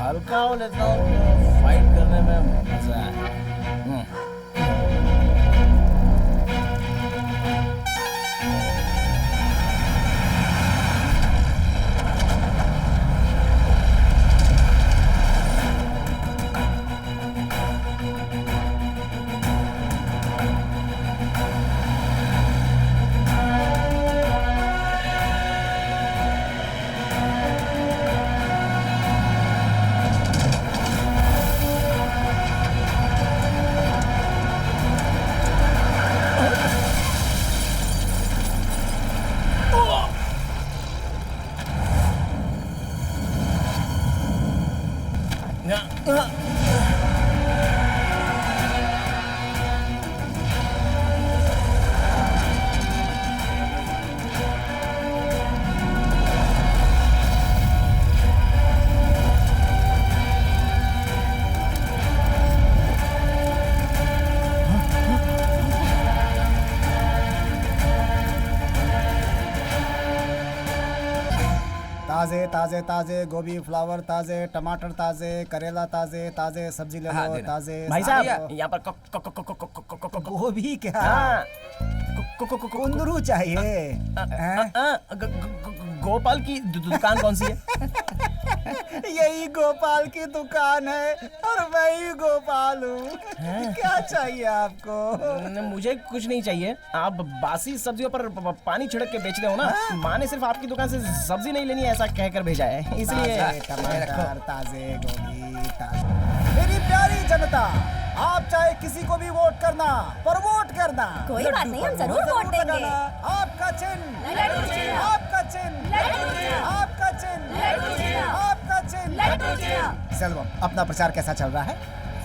हल्का हो लेता हूँ तो फाइट करने में मजा है। ताजे ताजे ताजे गोभी फ्लावर ताजे टमाटर ताजे करेला ताजे ताजे सब्जी ले लो ताजे। भाई साहब यहाँ पर गोभी क्या हाँ। कुंदरू चाहिए? गोपाल की दुकान कौन सी है? यही गोपाल की दुकान है और मैं ही गोपाल हूँ। क्या चाहिए आपको? मुझे कुछ नहीं चाहिए। आप बासी सब्जियों पर पानी छिड़क के बेचते हो ना। माँ ने सिर्फ आपकी दुकान से सब्जी नहीं लेनी है ऐसा कहकर भेजा है, इसलिए टमाटर ताजे गोभी ताजे। मेरी प्यारी जनता, आप चाहे किसी को भी वोट करना पर वोट करना। कोई बात नहीं, हम जरूर वोट देंगे। आपका चिन्ह, आपका चिन्ह, आपका चिन्ह, आपका चिन्ह। सेल्वम, अपना प्रचार कैसा चल रहा है?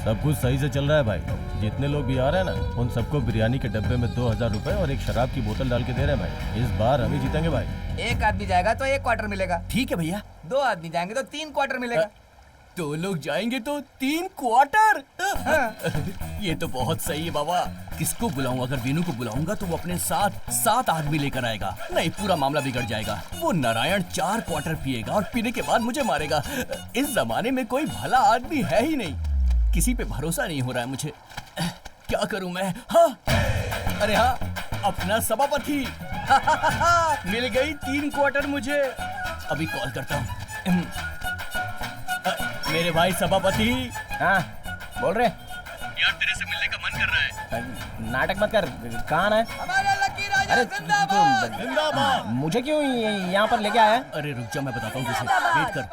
सब कुछ सही से चल रहा है भाई। जितने लोग भी आ रहे हैं ना उन सबको बिरयानी के डब्बे में 2000 रुपए और एक शराब की बोतल डाल के दे रहे हैं भाई। इस बार हम ही जीतेंगे भाई। एक आदमी जाएगा तो 1 क्वार्टर मिलेगा। ठीक है भैया। 2 आदमी जाएंगे तो 3 क्वार्टर मिलेगा। 2 लोग जाएंगे तो 3 क्वार्टर। ये तो बहुत सही है बाबा। किसको बुलाऊं? अगर वीनू को बुलाऊंगा तो वो अपने साथ 7 आदमी लेकर आएगा। नहीं, पूरा मामला बिगड़ जाएगा। वो नारायण 4 क्वार्टर पिएगा और पीने के बाद मुझे मारेगा। इस जमाने में कोई भला आदमी है ही नहीं। किसी पे भरोसा नहीं हो रहा है मुझे। क्या करूं मैं? हाँ, अरे हाँ, अपना सभापति। मिल गई 3 क्वार्टर मुझे। अभी कॉल करता हूँ। मेरे भाई सभापति। हाँ, बोल रहे यार तेरे से मिलने का मन कर रहा है। नाटक मत कर। कहाँ है? हमारा लकी राजा अरे जिंदाबाद। मुझे क्यों यहाँ पर लेके आया? अरे रुक जा, मैं बताता हूँ तुझे। वेट कर।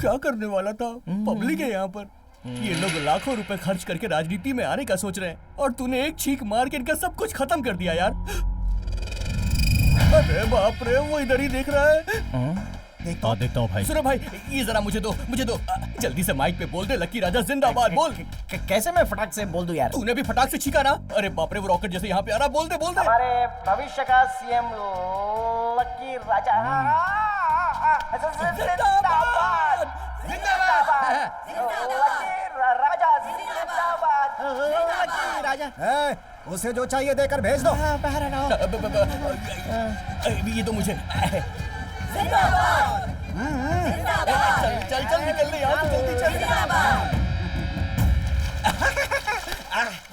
क्या करने वाला था? पब्लिक है यहाँ पर। ये लोग लाखों रुपए खर्च करके राजनीति में आने का सोच रहे हैं और तूने एक छींक मार के इनका सब कुछ खत्म कर दिया यार। अरे बाप रे, वो इधर ही देख रहा है। देखता हूँ भाई। सुनो भाई, ये जरा मुझे दो। जल्दी से माइक पे बोल दे, लकी राजा जिंदाबाद। बोल। कैसे मैं फटाक से बोल दूं यार? तूने भी फटाक से छींका ना। अरे बाप रे, वो रॉकेट जैसे यहाँ पे आ रहा। बोल दे। हमारे भविष्य का सीएम लकी राजा जिंदाबाद। लकी राजा। उसे जो चाहिए देकर भेज दो। ये तो मुझे। चल निकल ले यार, जल्दी चल।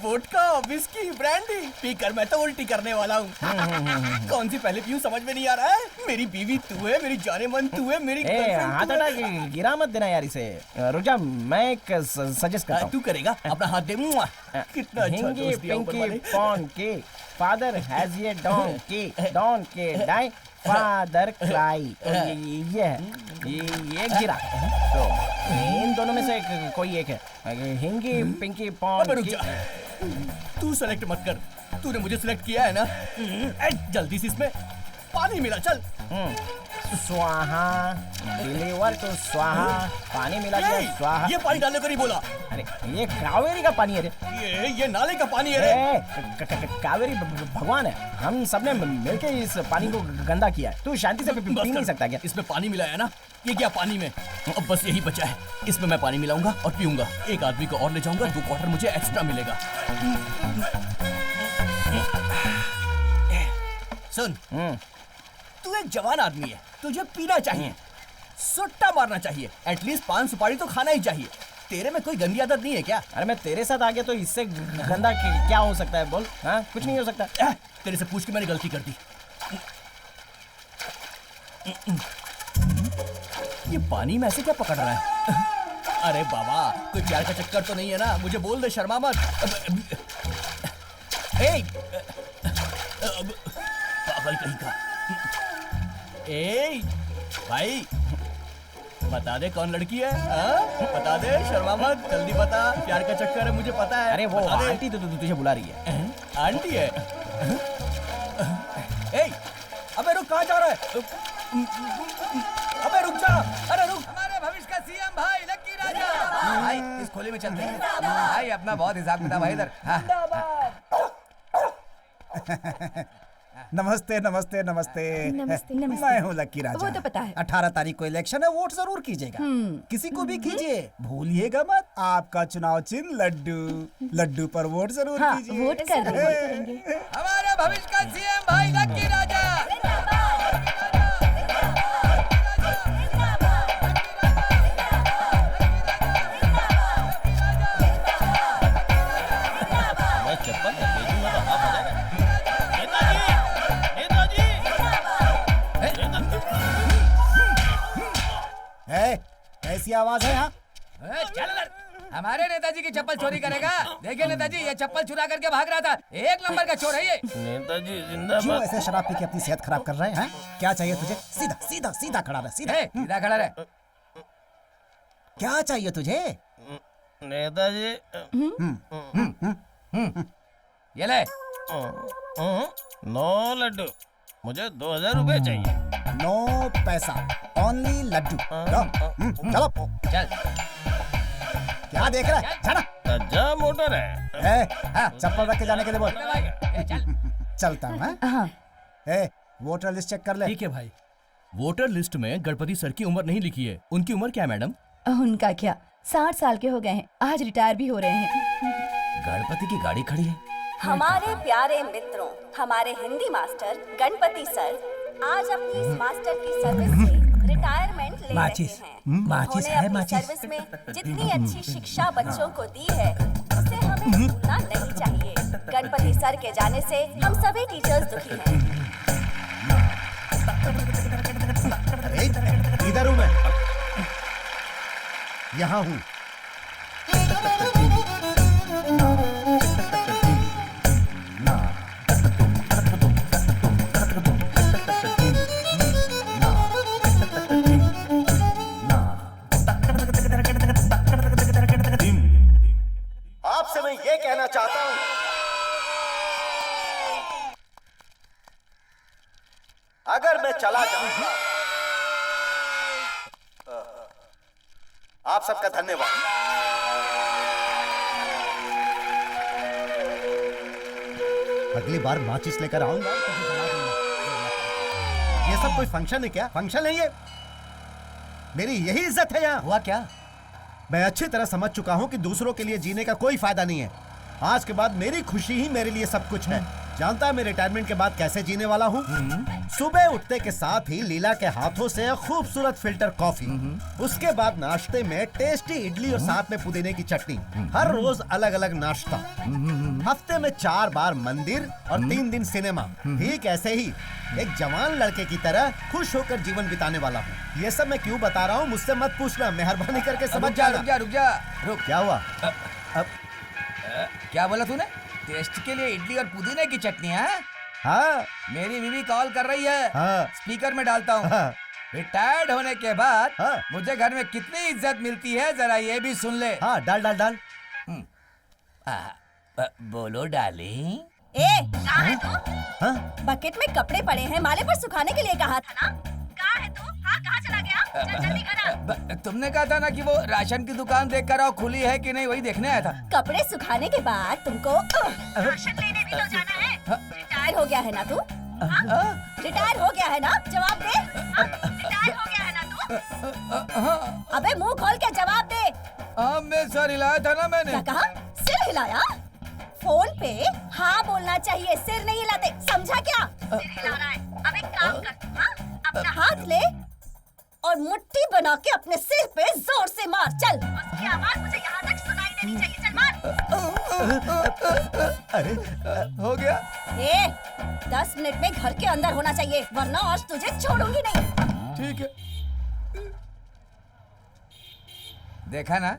वोडका, विस्की, ब्रांडी पीकर मैं तो उल्टी करने वाला हूँ। कौन सी पहले पीऊं समझ में नहीं आ रहा है। मेरी बीवी तू है, मेरी जाने मन तू है, मेरी हाथ हटा के गिरा मत देना यार इसे। रुजा, मैं एक सजेस्ट करता हूँ। तू करेगा? अपना हाथ दे। कितना अच्छा दोस्त दिया ऊपर वाले। के फादर हैज ये डॉन के डाई फादर क्राई। ये गिरा। तो इन दोनों में से कोई एक है। हिंगी पिंकी पॉन। तू सेलेक्ट मत कर, तूने मुझे सिलेक्ट किया है ना। जल्दी से इसमें पानी मिला। चल। स्वाहा डिलीवर टू स्वाहा। पानी मिला दिया। स्वाहा। ये पानी डालने को नहीं बोला। अरे ये कावेरी का पानी है रे। ये नाले का पानी है रे। कावेरी भगवान है। हम सबने मिलके इस पानी को गंदा किया है। तू शांति से पी नहीं सकता क्या? इसमें पानी मिलाया ना। ये क्या पानी में? अब बस यही बचा है। इसमें मैं पानी मिलाऊंगा और पीऊंगा। एक आदमी को और ले जाऊंगा, 2 क्वार्टर मुझे एक्स्ट्रा मिलेगा। सुन, तू एक जवान आदमी है, तुझे पीना चाहिए, सुट्टा मारना चाहिए, एटलीस्ट 5 सुपारी तो खाना ही चाहिए। तेरे में कोई गंदी आदत नहीं है क्या? अरे मैं तेरे साथ आ गया तो इससे गंदा क्या हो सकता है बोल? हाँ, कुछ नहीं हो सकता। तेरे से पूछ के मैंने गलती कर दी। ये पानी में ऐसे क्या पकड़ रहा है? अरे बाबा, कोई प्यार का चक्कर तो नहीं है ना? मुझे बोल दे, शर्मा मत। पागल कहीं का। भाई बता दे कौन लड़की है? बता दे, शर्मा मत, जल्दी बता। प्यार का चक्कर है, मुझे पता है। अरे वो आंटी तो तुझे बुला रही है। आंटी है? अबे रुक, कहाँ जा रहा है? अबे रुक जा, अरे रुक। हमारे भविष्य का सीएम भाई लक्की राजा। भाई इस खोली में चलते हैं भाई, अपना बहुत हिसाब किताब भाई इधर। नमस्ते नमस्ते नमस्ते। नमस्ते, नमस्ते। मैं हूँ लक्की राजा। वो तो पता है। 18 तारीख को इलेक्शन है, वोट जरूर कीजिएगा। किसी को भी कीजिए, भूलिएगा मत। आपका चुनाव चिन्ह लड्डू, लड्डू पर वोट जरूर हाँ, कीजिए। वोट करेंगे। हमारे भविष्य का सीएम भाई लक्की राजा। मैं चप्पल भेजूंगा तो आप आ जाएगा। कैसी आवाज है यहाँ? चल अंदर। हमारे नेताजी की चप्पल चोरी करेगा? देखिए नेताजी, ये चप्पल चुरा करके भाग रहा था। 1 नंबर का चोर है ये। नेताजी क्यों जिंदाबाद। ऐसे शराब पी के अपनी सेहत खराब कर रहे हैं? क्या चाहिए तुझे? सीधा सीधा सीधा खड़ा रहे, सीधा। सीधा खड़ा रहे। क्या चाहिए तुझे? नेताजी ये ले। 9 लड्डू, मुझे 2000 रुपए चाहिए। नो पैसा, ओनली लड्डू। चलो। चल। क्या देख रहा है? जाना। तज्जा मोटर है। चप्पल रख के जाने के लिए बोल। चल। चलता हूँ। हाँ। वोटर लिस्ट चेक कर ले। ठीक है भाई। वोटर लिस्ट में गणपति सर की उम्र नहीं लिखी है। उनकी उम्र क्या है मैडम? उनका क्या, 60 साल के हो गए हैं, आज रिटायर भी हो रहे हैं। गणपति की गाड़ी खड़ी है। हमारे प्यारे मित्रों, हमारे हिंदी मास्टर गणपति सर आज अपनी इस मास्टर की सर्विस से रिटायरमेंट ले रहे हैं। उन्होंने अपनी सर्विस में जितनी अच्छी शिक्षा बच्चों को दी है, उसे हमें भूलना नहीं चाहिए। गणपति सर के जाने से हम सभी टीचर्स दुखी हैं। इधर हूँ मैं, यहाँ हूँ। आपसे मैं ये कहना चाहता हूं, अगर मैं चला जाऊंगा, आप सबका धन्यवाद। अगली बार माचिस लेकर आऊंगा। ये सब कोई फंक्शन है क्या? फंक्शन है ये? मेरी यही इज्जत है यहाँ। हुआ क्या? मैं अच्छी तरह समझ चुका हूँ कि दूसरों के लिए जीने का कोई फायदा नहीं है। आज के बाद मेरी खुशी ही मेरे लिए सब कुछ है। जानता है मैं रिटायरमेंट के बाद कैसे जीने वाला हूँ? सुबह उठते के साथ ही लीला के हाथों से खूबसूरत फिल्टर कॉफी, उसके बाद नाश्ते में टेस्टी इडली और साथ में पुदीने की चटनी। हर रोज अलग अलग नाश्ता। हफ्ते में 4 बार मंदिर और 3 दिन सिनेमा। ठीक ऐसे ही एक जवान लड़के की तरह खुश होकर जीवन बिताने वाला हूँ। ये सब मैं क्यों बता रहा हूँ मुझसे मत पूछना, मेहरबानी करके समझ जाना। रुक। क्या हुआ? क्या बोला तूने? टेस्ट के लिए इडली और पुदीने की चटनी है? हाँ मेरी बीवी कॉल कर रही है। हाँ। स्पीकर में डालता हूँ। हाँ। रिटायर्ड होने के बाद हाँ। मुझे घर में कितनी इज्जत मिलती है जरा ये भी सुन ले। हाँ, डाल डाल डाल। बोलो डार्लिंग। कहाँ है तू? हाँ? बकेट में कपड़े पड़े हैं, माले पर सुखाने के लिए कहा था ना? कहाँ है तू? हाँ, कहाँ चला गया? चल जल्दी कर आ। तुमने कहा था ना कि वो राशन की दुकान देख कर आओ, खुली है कि नहीं, वही देखने आया था। कपड़े सुखाने के बाद तुमको राशन लेने भी तो जाना है। रिटायर हो गया है ना तू? रिटायर हो गया है ना? जवाब दे। रिटायर हो गया है ना तू? अबे मुंह खोल के जवाब दे। हाँ, मैं सर हिलाया था ना मैंने। क्या कहा? सिर हिलाया? फोन पे हाँ बोलना चाहिए, सिर नहीं हिलाते, समझा क्या? सिर हिला रहा है। अब एक काम कर, हाँ? अपना हाथ ले और मुट्ठी बना के अपने सिर पे जोर से मार, चल। उसकी आवाज मुझे यहाँ तक सुनाई देनी चाहिए, चल मार। अरे हो गया। 10 मिनट में घर के अंदर होना चाहिए, वरना आज तुझे छोड़ूंगी नहीं। ठीक है। देखा ना,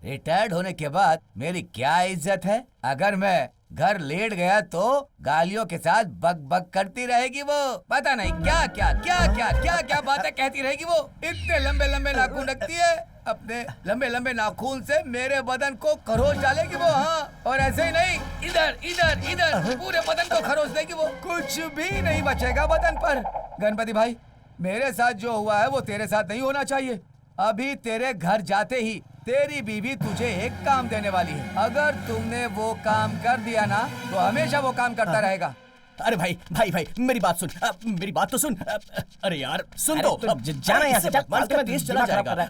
रिटायर्ड होने के बाद मेरी क्या इज्जत है। अगर मैं घर लेट गया तो गालियों के साथ बक बक करती रहेगी वो। पता नहीं क्या क्या क्या क्या क्या क्या बातें कहती रहेगी वो। इतने लंबे लंबे नाखून रखती है, अपने लंबे लंबे नाखून से मेरे बदन को खरोच डालेगी वो। हाँ, और ऐसे ही नहीं, इधर इधर इधर पूरे बदन को खरोच देगी वो। कुछ भी नहीं बचेगा बदन पर। गणपति भाई, मेरे साथ जो हुआ है वो तेरे साथ नहीं होना चाहिए। अभी तेरे घर जाते ही तेरी बीवी तुझे एक काम देने वाली है। अगर तुमने वो काम कर दिया ना तो हमेशा वो काम करता रहेगा। अरे भाई भाई भाई, मेरी बात सुन, मेरी बात तो सुन। अरे यार सुन तो, अब जाना यहाँ से, चल, मार के देश चला जाएगा।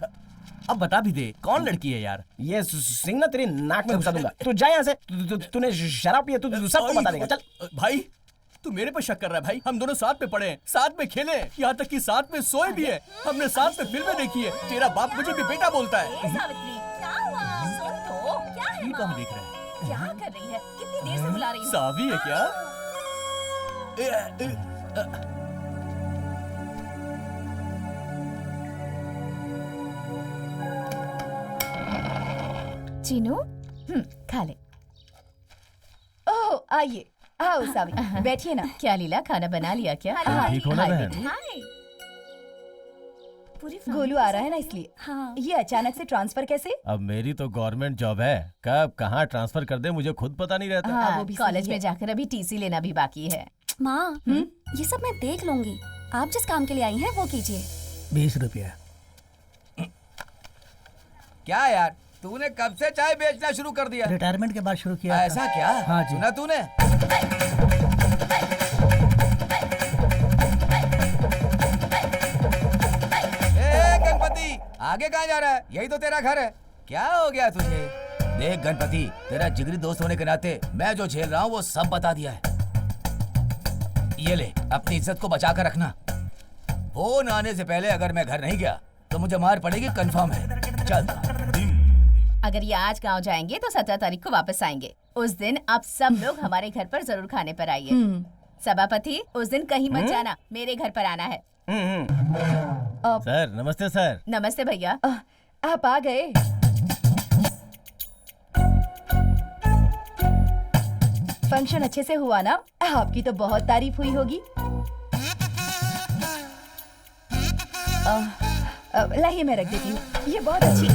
अब बता भी दे, कौन लड़की है यार? ये सिंह ना तेरी नाक में घुसा दूंगा। तू जा यहाँ से। तूने शराब पिया, तू सबको बता देगा। चल भाई, तू मेरे पर शक कर रहा है भाई? हम दोनों साथ में पढ़े हैं, साथ में खेले, यहाँ तक कि साथ में सोए भी है। हमने साथ में फिल्में देखी है। तेरा बाप मुझे भी बेटा बोलता है। सावित्री, क्या हुआ? सुन तो, क्या है? ये कहाँ देख रहा है? क्या कर रही है? कितनी देर से बुला रही हूँ। सावी है क्या? चीनू, खा ले। ओह, आइए, आओ सावी, बैठिए ना। क्या लीला, खाना बना लिया क्या? ठीक हो ना बहन? हाय। पूरी गोलू आ रहा है ना, इसलिए। हाँ। ये अचानक से ट्रांसफर कैसे? अब मेरी तो गवर्नमेंट जॉब है, कब कहाँ ट्रांसफर कर दे मुझे खुद पता नहीं रहता। हाँ, वो हाँ, भी कॉलेज सही में है। जाकर अभी टीसी लेना भी बाकी है। माँ, ये सब मैं देख लूंगी। आप जिस काम के लिए आई हैं वो कीजिए। 20 रुपया। क्या यार, तूने कब से चाय बेचना शुरू कर दिया? रिटायरमेंट के बाद शुरू किया था। ऐसा क्या? हाँ जी। सुना तूने? गणपति, आगे कहाँ जा रहा है? यही तो तेरा घर है। क्या हो गया तुझे? देख गणपति, तेरा जिगरी दोस्त होने के नाते मैं जो झेल रहा हूँ वो सब बता दिया है। ये ले, अपनी इज्जत को बचा कर रखना। फोन आने से पहले अगर मैं घर नहीं गया तो मुझे मार पड़ेगी, कंफर्म है। चल। अगर ये आज गांव जाएंगे तो 17 तारीख को वापस आएंगे। उस दिन आप सब लोग हमारे घर पर जरूर खाने पर आइए। सभापति, उस दिन कहीं मत जाना, मेरे घर पर आना है। सर नमस्ते सर। नमस्ते भैया। आप आ गए। फंक्शन अच्छे से हुआ ना? आपकी तो बहुत तारीफ हुई होगी। लाइए, मैं रख देती हूँ। ये बहुत अच्छी।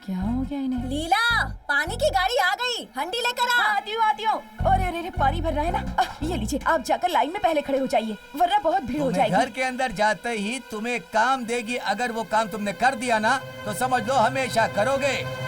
क्या हो गया इन्हें? लीला, पानी की गाड़ी आ गई, हंडी लेकर आ। हाँ, आती हूँ। अरे अरे, पानी भरना है ना। ये लीजिए, आप जाकर लाइन में पहले खड़े हो जाइए, वरना बहुत भीड़ हो तुम्हें जाएगी। घर के अंदर जाते ही तुम्हें काम देगी। अगर वो काम तुमने कर दिया ना तो समझ लो हमेशा करोगे।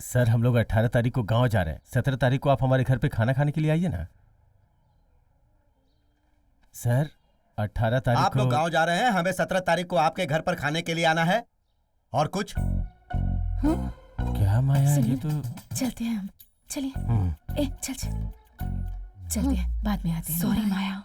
सर हम लोग 18 तारीख को गांव जा रहे हैं। 17 तारीख को आप हमारे घर पे खाना खाने के लिए आइए ना। सर 18 तारीख आप को लोग गांव जा रहे हैं, हमें 17 तारीख को आपके घर पर खाने के लिए आना है। और कुछ? क्या माया, ये तो चलते हैं हम। चलिए। ए, चल चल। चलते हैं, बाद में आते हैं। सॉरी माया।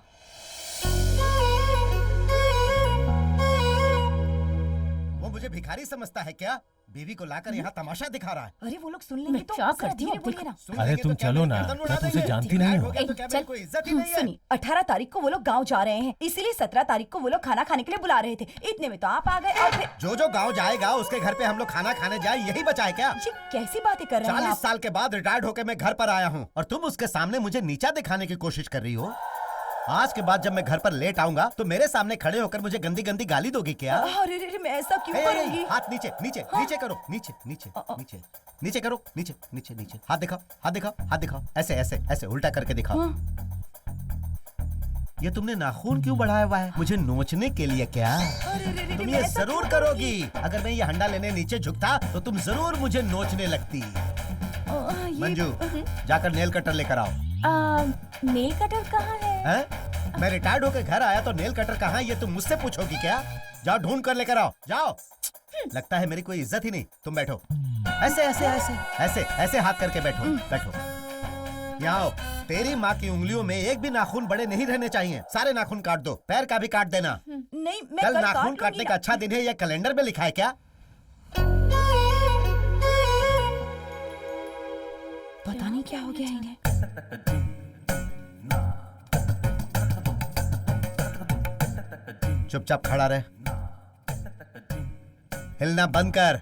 वो मुझे भिखारी समझता है क्या? बीवी को लाकर यहाँ तमाशा दिखा रहा है। अरे वो लोग सुन लेंगे मैं तो क्या जरा करती हूँ, धीरे बोलिए ना। सुन अरे लेंगे तुम तो क्या चलो मेरी ना, गर्दन उड़ा क्या तुम उसे देंगे? जानती नहीं हो? तो क्या चल। मेरी कोई इज्जत ही नहीं है? सुनिए, 18 तारीख को वो लोग गांव जा रहे हैं, इसीलिए 17 तारीख को वो लोग खाना खाने के लिए बुला रहे थे। इतने में तो आप आ गए और फिर जो गांव जाएगा उसके घर पे हम लोग खाना खाने जाए, यही बचा है क्या? ये कैसी बातें कर रहे हैं 40 आप? साल के बाद रिटायर्ड होकर मैं घर पर आया हूँ और तुम उसके सामने मुझे नीचा दिखाने की कोशिश कर रही हो। आज के बाद जब मैं घर पर लेट आऊंगा तो मेरे सामने खड़े होकर मुझे गंदी गंदी गाली दोगी क्या? अरे रे, मैं ऐसा क्यों करूंगी? हाथ नीचे नीचे नीचे करो, नीचे नीचे नीचे नीचे करो, नीचे नीचे नीचे। हाथ दिखाओ, हाथ दिखाओ, हाथ दिखाओ। ऐसे ऐसे ऐसे उल्टा करके दिखाओ। ये तुमने नाखून क्यों बढ़ाया हुआ है? मुझे नोचने के लिए क्या? तुम ये जरूर करोगी। अगर मैं ये हंडा लेने नीचे झुकता तो तुम जरूर मुझे नोचने लगती। मंजू, जाकर नेल कटर लेकर आओ। नेल कटर कहाँ है? मैं रिटायर्ड होकर घर आया तो नेल कटर कहाँ है ये तुम मुझसे पूछोगी क्या? जाओ ढूंढ कर लेकर आओ, जाओ। लगता है मेरी कोई इज्जत ही नहीं। तुम बैठो, ऐसे ऐसे ऐसे ऐसे ऐसे हाथ करके बैठो, बैठो। यहाँ आओ। तेरी माँ की उंगलियों में एक भी नाखून बड़े नहीं रहने चाहिए। सारे नाखून काट दो, पैर का भी काट देना। नहीं, मैं कल नाखून काटने का अच्छा दिन है, ये कैलेंडर में लिखा है क्या? पता नहीं क्या हो गया इन्हें। चुपचाप खड़ा रहे, हिलना बंद कर।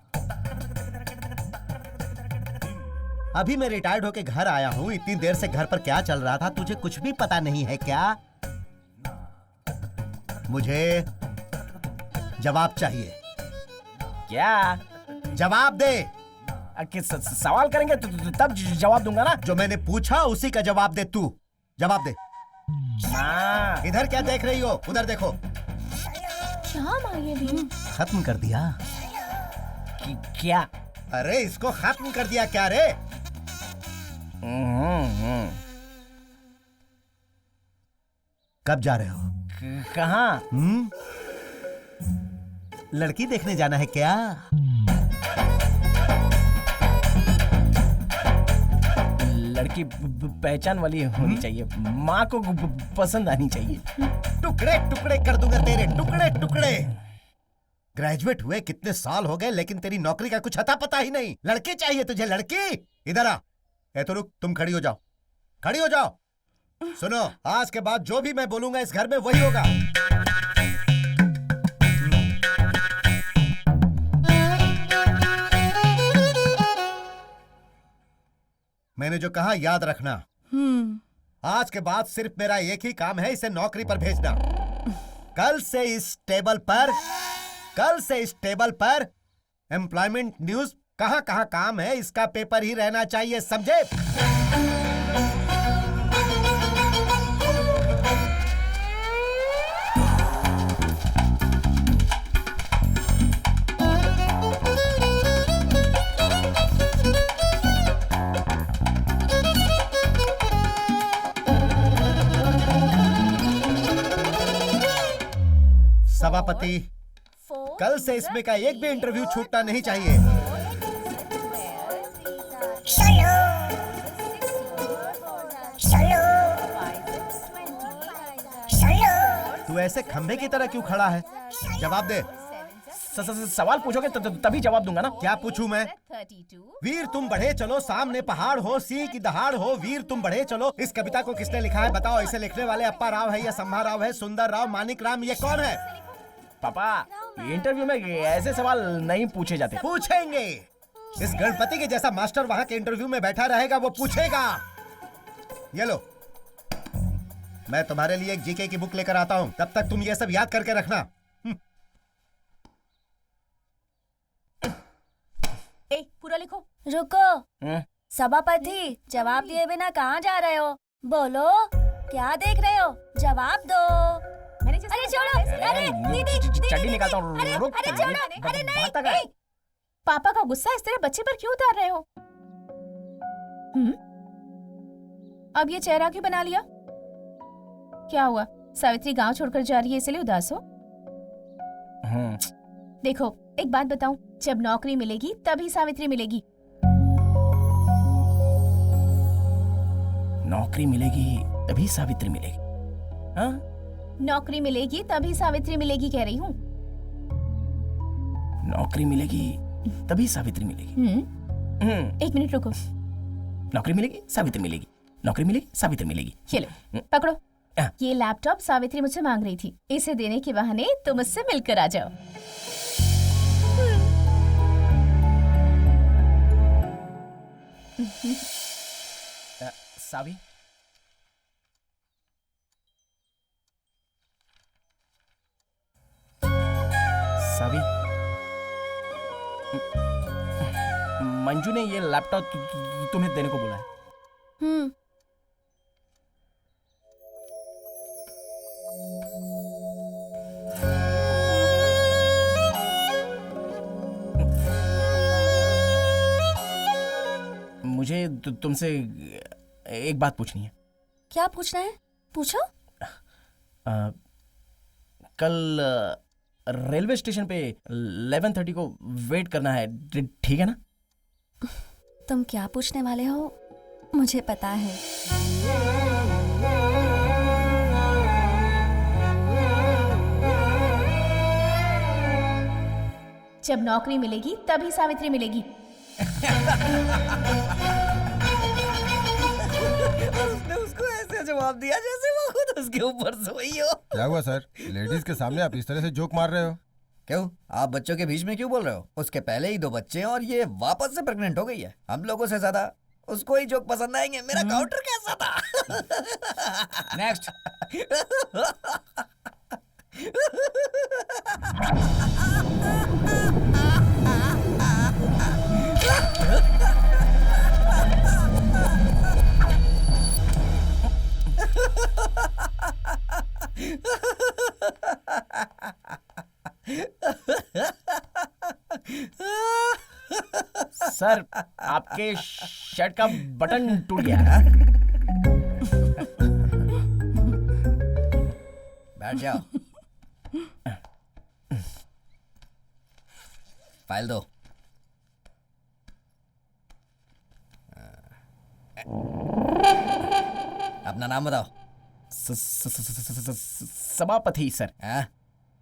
अभी मैं रिटायर्ड होके घर आया हूँ। इतनी देर से घर पर क्या चल रहा था तुझे कुछ भी पता नहीं है क्या? मुझे जवाब चाहिए। क्या जवाब दे। सवाल करेंगे तो तब जवाब दूंगा ना। जो मैंने पूछा उसी का जवाब दे। तू जवाब दे। हाँ। इधर क्या देख रही हो? उधर देखो। क्या माँ ये भी? खत्म कर दिया? क्या? अरे इसको खत्म कर दिया क्या रे? कब जा रहे हो? कहाँ? लड़की देखने जाना है क्या? लड़की पहचान वाली होनी चाहिए, माँ को पसंद आनी चाहिए। टुकड़े टुकड़े कर दूंगा तेरे, टुकड़े टुकड़े। ग्रेजुएट हुए कितने साल हो गए लेकिन तेरी नौकरी का कुछ अता पता ही नहीं। लड़की चाहिए तुझे, लड़की। इधर आ। ए तो रुक, तुम खड़ी हो जाओ, खड़ी हो जाओ। सुनो, आज के बाद जो भी मैं बोलूंगा इस घर में वही होगा। मैंने जो कहा याद रखना। आज के बाद सिर्फ मेरा एक ही काम है, इसे नौकरी पर भेजना। कल से इस टेबल पर एम्प्लॉयमेंट न्यूज कहां कहां काम है इसका पेपर ही रहना चाहिए, समझे? सभापति, कल से इसमें का एक भी इंटरव्यू छूटना नहीं चाहिए। तू ऐसे खंबे की तरह क्यों खड़ा है? जवाब दे। सवाल पूछोगे तो तभी जवाब दूंगा ना। क्या पूछूं मैं? 32 वीर तुम बढ़े चलो, सामने पहाड़ हो, सिंह की दहाड़ हो, वीर तुम बढ़े चलो। इस कविता को किसने लिखा है बताओ? इसे लिखने वाले अप्पा राव है या संभा राव है, सुंदर राव, मानिक राम, ये कौन है? पापा, इंटरव्यू में ऐसे सवाल नहीं पूछे जाते। पूछेंगे। इस गणपति के जैसा मास्टर वहां के इंटरव्यू में बैठा रहेगा, वो पूछेगा। ये लो, मैं तुम्हारे लिए एक जीके की बुक लेकर आता हूं, तब तक तुम ये सब याद करके रखना। पूरा लिखो। रुको। सभापति, जवाब दिए बिना कहाँ जा रहे हो? बोलो, क्या देख रहे हो? जवाब दो। अरे छोड़ो, अरे दीदी, चड्डी निकालता हूँ, अरे रुक। अरे छोड़ो, अरे नहीं। पापा का गुस्सा इस तरह बच्चे पर क्यों उतार रहे हो? अब ये चेहरा क्यों बना लिया? क्या हुआ? सावित्री गांव छोड़कर जा रही है इसलिए उदास हो? देखो, एक बात बताऊं, जब नौकरी मिलेगी तभी सावित्री मिलेगी। नौकरी मिलेगी तभी सावित्री मिलेगी? हाँ? नौकरी मिलेगी तभी सावित्री मिलेगी कह रही हूँ। नौकरी मिलेगी तभी सावित्री मिलेगी। एक मिनट रुको। नौकरी मिलेगी सावित्री मिलेगी, नौकरी मिलेगी सावित्री मिलेगी। ये लो, पकड़ो। ये लैपटॉप सावित्री मुझसे मांग रही थी, इसे देने के बहाने तुम मुझसे मिलकर आ जाओ। सावी, सावी, मंजू ने ये लैपटॉप तुम्हें देने को बोला है। तुमसे एक बात पूछनी है। क्या पूछना है? पूछो। कल रेलवे स्टेशन पे 11:30 को वेट करना है, ठीक है ना? तुम क्या पूछने वाले हो मुझे पता है। जब नौकरी मिलेगी तभी सावित्री मिलेगी। उसने उसको ऐसे जवाब दिया जैसे वो खुद उसके ऊपर सोई हो। क्या हुआ सर, लेडीज के सामने आप इस तरह से जोक मार रहे हो? क्यों, आप बच्चों के बीच में क्यों बोल रहे हो? उसके पहले ही 2 बच्चे हैं और ये वापस से प्रेग्नेंट हो गई है। हम लोगों से ज्यादा उसको ही जोक पसंद आएंगे। मेरा काउंटर कैसा था? नेक्स्ट। सर, आपके शर्ट का बटन टूट गया है। बैठ जाओ। फाइल दो। अपना नाम बताओ। सभापति सर।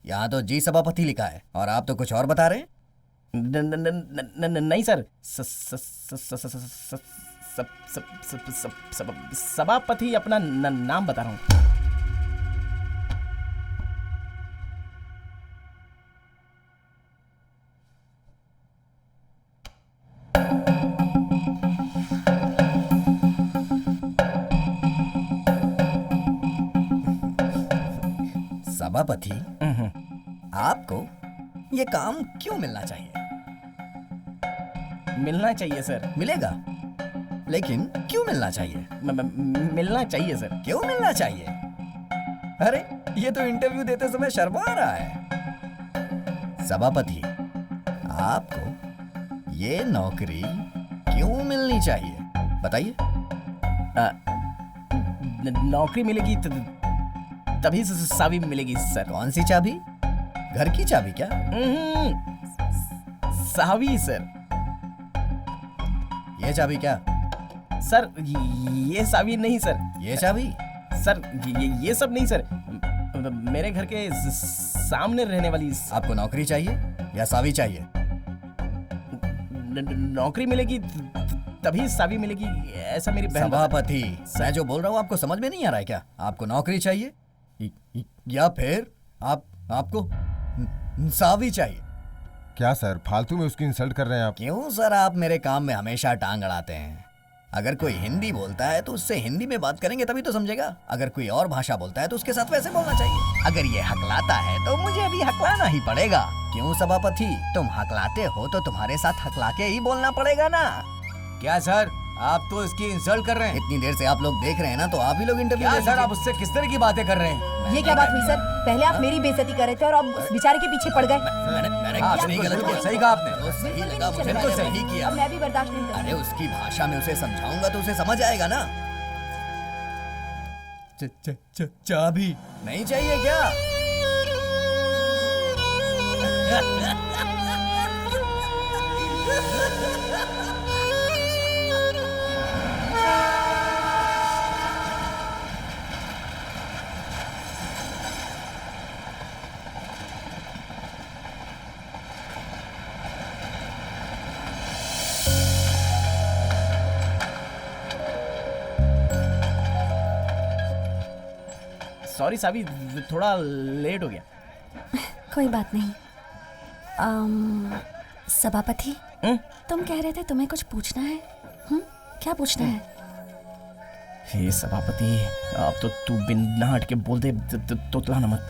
यहाँ तो जी सभापति लिखा है और आप तो कुछ और बता रहे हैं। नहीं सर, सभापति अपना नाम बता रहा हूँ। सभापति, आपको ये काम क्यों मिलना चाहिए? मिलना चाहिए सर। मिलेगा, लेकिन क्यों मिलना चाहिए? मिलना चाहिए सर। क्यों मिलना चाहिए? अरे ये तो इंटरव्यू देते समय शर्मा रहा है। सभापति, आपको ये नौकरी क्यों मिलनी चाहिए बताइए। नौकरी मिलेगी तभी चाबी मिलेगी सर। कौन सी चाबी? घर की चाबी क्या? चाबी सर। ये चाबी क्या? सर ये चाबी नहीं सर। ये चाबी? सर ये सब नहीं सर, मेरे घर के सामने रहने वाली। आपको नौकरी चाहिए या चाबी चाहिए? नौकरी मिलेगी तभी चाबी मिलेगी, ऐसा मेरी बहन। सभापति, मैं जो बोल रहा हूँ आपको समझ में नहीं आ रहा है क्या? आपको नौकरी चाहिए या फिर आपको चाबी चाहिए? क्या सर, फालतू में उसकी इंसल्ट कर रहे हैं आप? क्यों सर, आप मेरे काम में हमेशा टांग अड़ाते हैं। अगर कोई हिंदी बोलता है तो उससे हिंदी में बात करेंगे तभी तो समझेगा। अगर कोई और भाषा बोलता है तो उसके साथ वैसे बोलना चाहिए। अगर ये हकलाता है तो मुझे भी हकलाना ही पड़ेगा। क्यों सभापति, तुम हकलाते हो तो तुम्हारे साथ हकला के ही बोलना पड़ेगा ना। क्या सर, आप तो इसकी इंसल्ट कर रहे हैं। इतनी देर से आप लोग देख रहे हैं ना, तो आप ही लोग इंटरव्यू दे सर। आप उससे किस तरह की बातें कर रहे हैं? ये क्या बात हुई सर? पहले आप मेरी बेइज्जती कर रहे थे और अब उस बेचारे के पीछे पड़ गए। मैंने आपने गलत किया। सही कहा आपने। तो सही लगा मुझे, तो सही किया। अब मैं भी बर्दाश्त नहीं करूंगा। अरे उसकी भाषा में उसे समझाऊंगा तो उसे समझ आएगा ना। चाबी नहीं चाहिए क्या? सॉरी साबी, थोड़ा लेट हो गया। कोई बात नहीं। सभापति, तुम कह रहे थे तुम्हें कुछ पूछना है। क्या पूछना है? हे सभापति, अब तो तू बिना हट के बोल दे, तोतलाना मत।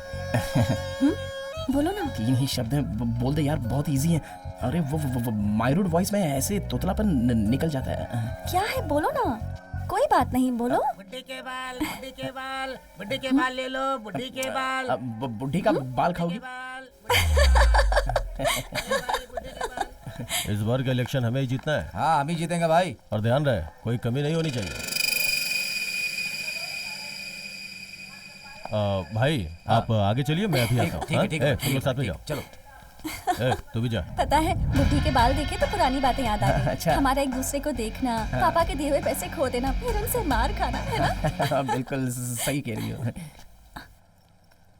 बोलो ना। 3 ही शब्द हैं, बोल दे यार, बहुत इजी है। अरे वो माइरूड वॉइस में ऐसे तोतलापन निकल जाता है। क्या है, बोलो ना। कोई बात नहीं, बोलो। बुड्ढी के बाल, बुड्ढी के बाल, बुड्ढी के बाल ले लो, बुड्ढी के बाल। बुड्ढी का बाल खाओगी? इस बार का इलेक्शन हमें ही जीतना है। हाँ हम ही जीतेंगे भाई। और ध्यान रहे कोई कमी नहीं होनी चाहिए। भाई आप आगे चलिए, मैं अभी आता हूँ। ठीक है, ठीक है, तुम लोग साथ में जाओ। चलो। तू भी जा। पता है बुढ़ी के बाल देखे तो पुरानी बातें याद आ गई। अच्छा। हमारा एक दूसरे को देखना, पापा के दिए हुए पैसे खो देना, फिर उनसे मार खाना, है ना? बिल्कुल सही कह रही हो।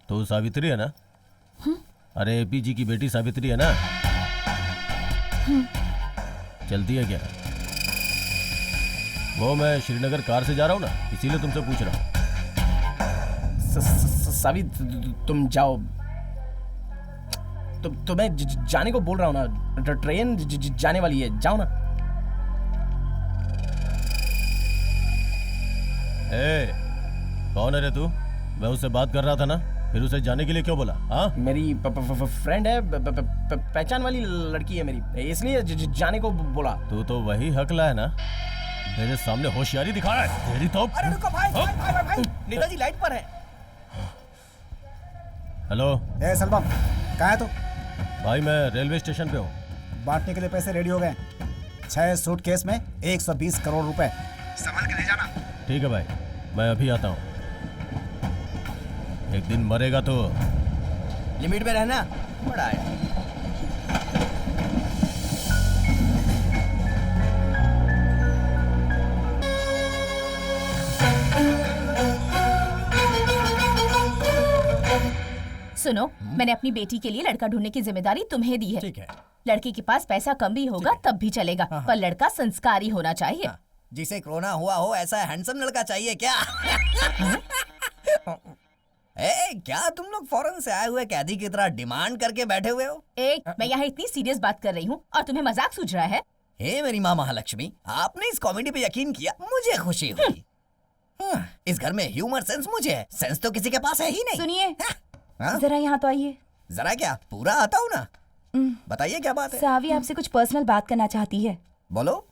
तो सावित्री है ना? अरे एपी जी की बेटी सावित्री है ना? चलती है क्या? वो मैं श्रीनगर कार से जा रहा हूँ ना, इसीलिए तुमसे पूछ रहा हूँ। सावी तुम जाओ। तुम्हें जाने को बोल रहा हूँ ना, ट्रेन जाने वाली है, जाओ ना। कौन है रे तू? मैं उससे बात कर रहा था ना, फिर उसे जाने के लिए क्यों बोला? हाँ मेरी फ्रेंड है, पहचान वाली लड़की है मेरी, इसलिए जाने को बोला। तू तो वही हकला है ना, मेरे सामने होशियारी दिखा रहा है। तेरी तो अरे रुको भाई, भाई नेताजी लाइट पर है। हेलो ए सलमान, कहाँ है तू? भाई मैं रेलवे स्टेशन पे हूँ। बांटने के लिए पैसे रेडी हो गए। 6 सूटकेस में 120 करोड़ रुपए, संभाल के ले जाना। ठीक है भाई, मैं अभी आता हूँ। एक दिन मरेगा तो लिमिट में रहना। बड़ा है। सुनो, मैंने अपनी बेटी के लिए लड़का ढूंढने की जिम्मेदारी तुम्हें दी है। ठीक है। लड़के के पास पैसा कम भी होगा तब भी चलेगा, पर लड़का संस्कारी होना चाहिए। जिसे कोरोना हुआ हो ऐसा हैंडसम लड़का चाहिए क्या? क्या तुम लोग फॉरेन से आए हुए कैदी की तरह डिमांड करके बैठे हुए हो? मैं यहाँ इतनी सीरियस बात कर रही हूँ और तुम्हें मजाक सूझ रहा है? हे मेरी माँ महालक्ष्मी, आपने इस कॉमेडी पे यकीन किया, मुझे खुशी हुई। इस घर में ह्यूमर सेंस मुझे है, सेंस तो किसी के पास है ही नहीं। सुनिए, जरा यहाँ तो आइए। जरा क्या, पूरा आता हूँ ना। बताइए क्या बात है? सावी आपसे कुछ पर्सनल बात करना चाहती है। बोलो।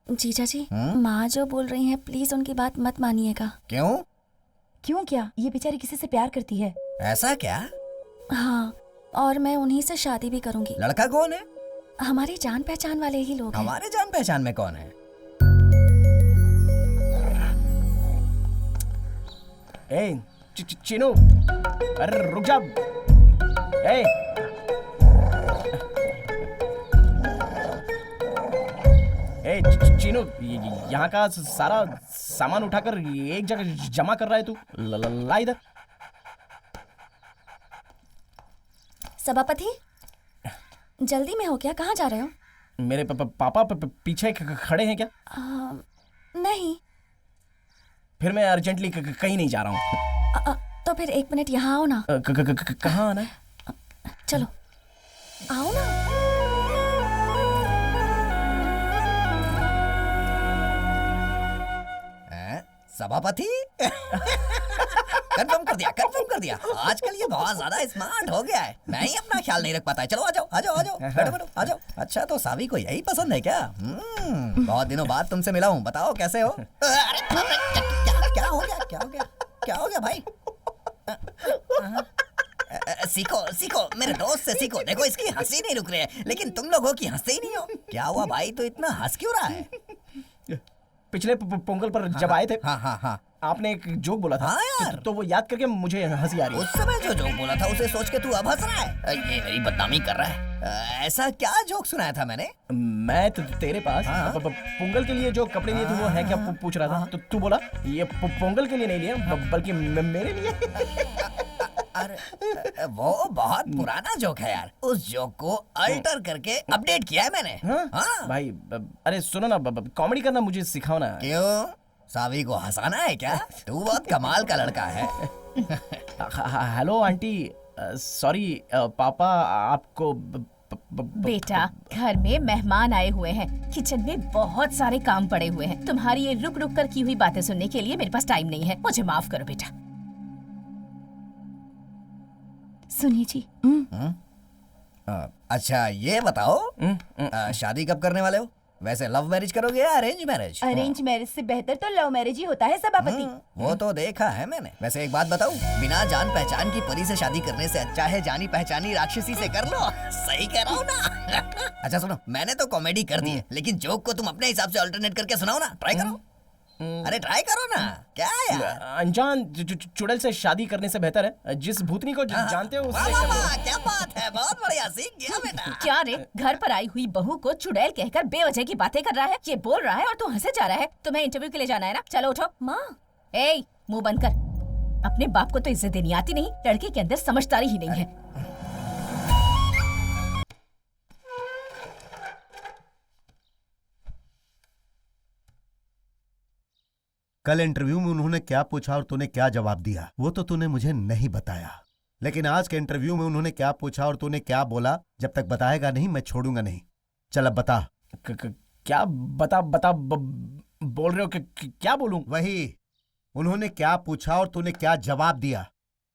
जीजा जी, माँ जो बोल रही हैं प्लीज उनकी बात मत मानिएगा। क्यों? क्यों क्या? ये बेचारी किसी से प्यार करती है। ऐसा क्या? हाँ, और मैं उन्हीं से शादी भी करूंगी। लड़का कौन है? हमारी जान पहचान वाले ही लोग हैं। हमारे जान पहचान में कौन है? चिनू, अरे रुक जा। चिनू, यहाँ का सारा सामान उठाकर एक जगह जमा कर रहा है तू। ला इधर। सभापति, जल्दी में हो क्या? कहाँ जा रहे हो? मेरे पापा पीछे खड़े हैं क्या? नहीं। फिर मैं अर्जेंटली कहीं नहीं जा रहा हूँ। तो फिर 1 मिनट यहाँ आओ ना। कहाँ आना? चलो आओ ना। सभापति कंफर्म कर दिया, कंफर्म कर दिया। आजकल ये बहुत ज्यादा स्मार्ट हो गया है, मैं ही अपना ख्याल नहीं रख पाता है। चलो आ जाओ, आ जाओ, आ जाओ, बैठो बैठो, आ जाओ। अच्छा तो सावी को यही पसंद है क्या? बहुत दिनों बाद तुमसे मिला हूँ, बताओ कैसे हो? अरे क्या हो गया, क्या हो गया, क्या हो गया भाई? सीखो सीखो, मेरे दोस्त से सीखो। देखो इसकी हंसी नहीं रुक रही है, लेकिन तुम लोग हो कि हंसते ही नहीं हो। क्या हुआ भाई, तो इतना हंस क्यों रहा है? पिछले पोंगल पर जब आए थे, हाँ, आपने एक जोक बोला था। हाँ यार। तो वो याद करके मुझे हंसी आ रही है। उस समय जो जोक बोला था उसे सोच के तू अब हंस रहा है? ये मेरी बदनामी कर रहा है। ऐसा क्या जोक सुनाया था मैंने? मैं तेरे पास पोंगल के लिए जो कपड़े लिए थे वो है क्या पूछ रहा था। तो तू बोला ये पोंगल के लिए नहीं लिए, बल्कि मेरे लिए। अरे वो बहुत पुराना जोक है यार, उस जोक को अल्टर करके अपडेट किया है मैंने। हाँ भाई, अरे सुनो ना, कॉमेडी करना मुझे सिखाओ ना। क्यों, सावी को हंसाना है क्या? तू बहुत कमाल का लड़का है। हेलो आंटी, सॉरी पापा आपको बेटा, घर में मेहमान आए हुए हैं, किचन में बहुत सारे काम पड़े हुए हैं। तुम्हारी ये रुक रुक कर की हुई बातें सुनने के लिए मेरे पास टाइम नहीं है, मुझे माफ करो बेटा। सुनिए जी। अच्छा ये बताओ, शादी कब करने वाले हो? वैसे लव मैरिज करोगे या अरेंज मैरिज? अरेंज मैरिज से बेहतर तो लव मैरिज ही होता है सभापति। वो तो देखा है मैंने। वैसे एक बात बताऊं, बिना जान पहचान की परी से शादी करने से अच्छा है जानी पहचानी राक्षसी से कर लो। सही कह रहा हूँ ना? अच्छा सुनो, मैंने तो कॉमेडी कर दी है, लेकिन जोक को तुम अपने हिसाब से अल्टरनेट करके सुनाओ ना। ट्राई करो, अरे ट्राई करो ना। क्या यार, अनजान चुड़ैल से शादी करने से बेहतर है जिस भूतनी को जानते हो उससे कर लो। क्या बात है, बहुत बढ़िया, सीख गया बेटा। क्या रे, घर पर आई हुई बहू को चुड़ैल कहकर बेवजह की बातें कर रहा है। ये बोल रहा है और तू हंसे जा रहा है। तुम्हें इंटरव्यू के लिए जाना है ना? चलो उठो। माँ, ए, मुंह बंद कर। अपने बाप को तो इज्जत देनी आती नहीं, लड़के के अंदर समझदारी ही नहीं है। कल इंटरव्यू में उन्होंने क्या पूछा और तूने क्या जवाब दिया वो तो तूने मुझे नहीं बताया, लेकिन आज के इंटरव्यू में उन्होंने क्या पूछा और तूने क्या बोला, जब तक बताएगा नहीं मैं छोड़ूंगा नहीं। चल अब बता। क्या बता बोल रहे हो? क्या बोलूं? वही, उन्होंने क्या पूछा और तूने क्या जवाब दिया?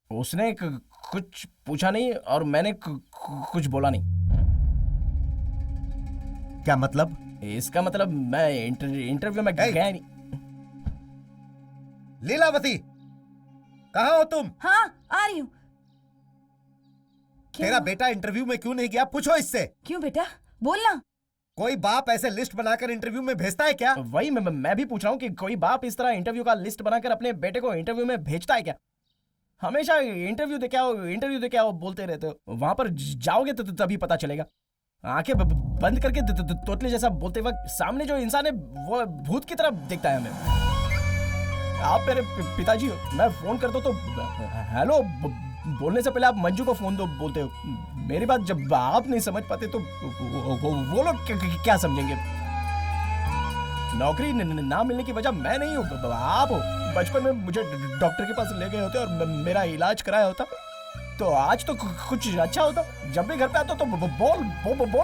उसने कुछ पूछा नहीं और मैंने कुछ बोला नहीं। क्या मतलब? इसका मतलब मैं इंटरव्यू में गया नहीं। लीलावती, कहाँ हो तुम? हाँ, आ रही हूँ। तेरा बेटा इंटरव्यू में क्यों नहीं गया? पूछो इससे। क्यों बेटा, बोलना। कोई बाप ऐसे लिस्ट बनाकर इंटरव्यू में भेजता है क्या? वही मैं भी पूछ रहा हूँ कि कोई बाप इस तरह इंटरव्यू का लिस्ट बनाकर अपने बेटे को इंटरव्यू में भेजता है क्या? हमेशा इंटरव्यू दे के आओ बोलते रहते हो। वहां पर जाओगे तो तभी पता चलेगा। आंखें बंद करके तोतले जैसा बोलते वक्त सामने जो इंसान है वो भूत की तरह दिखता है हमें। आप मेरे पिताजी हो, मैं फोन करता हूँ तो हेलो बोलने से पहले आप मंजू को फोन दो बोलते हो। मेरी बात जब आप नहीं समझ पाते तो वो लोग क्या समझेंगे? नौकरी ना मिलने की वजह मैं नहीं हूँ, आप हो। बचपन में मुझे डॉक्टर के पास ले गए होते और मेरा इलाज कराया होता तो आज तो कुछ अच्छा होता। जब भी घर पे आता तो बोल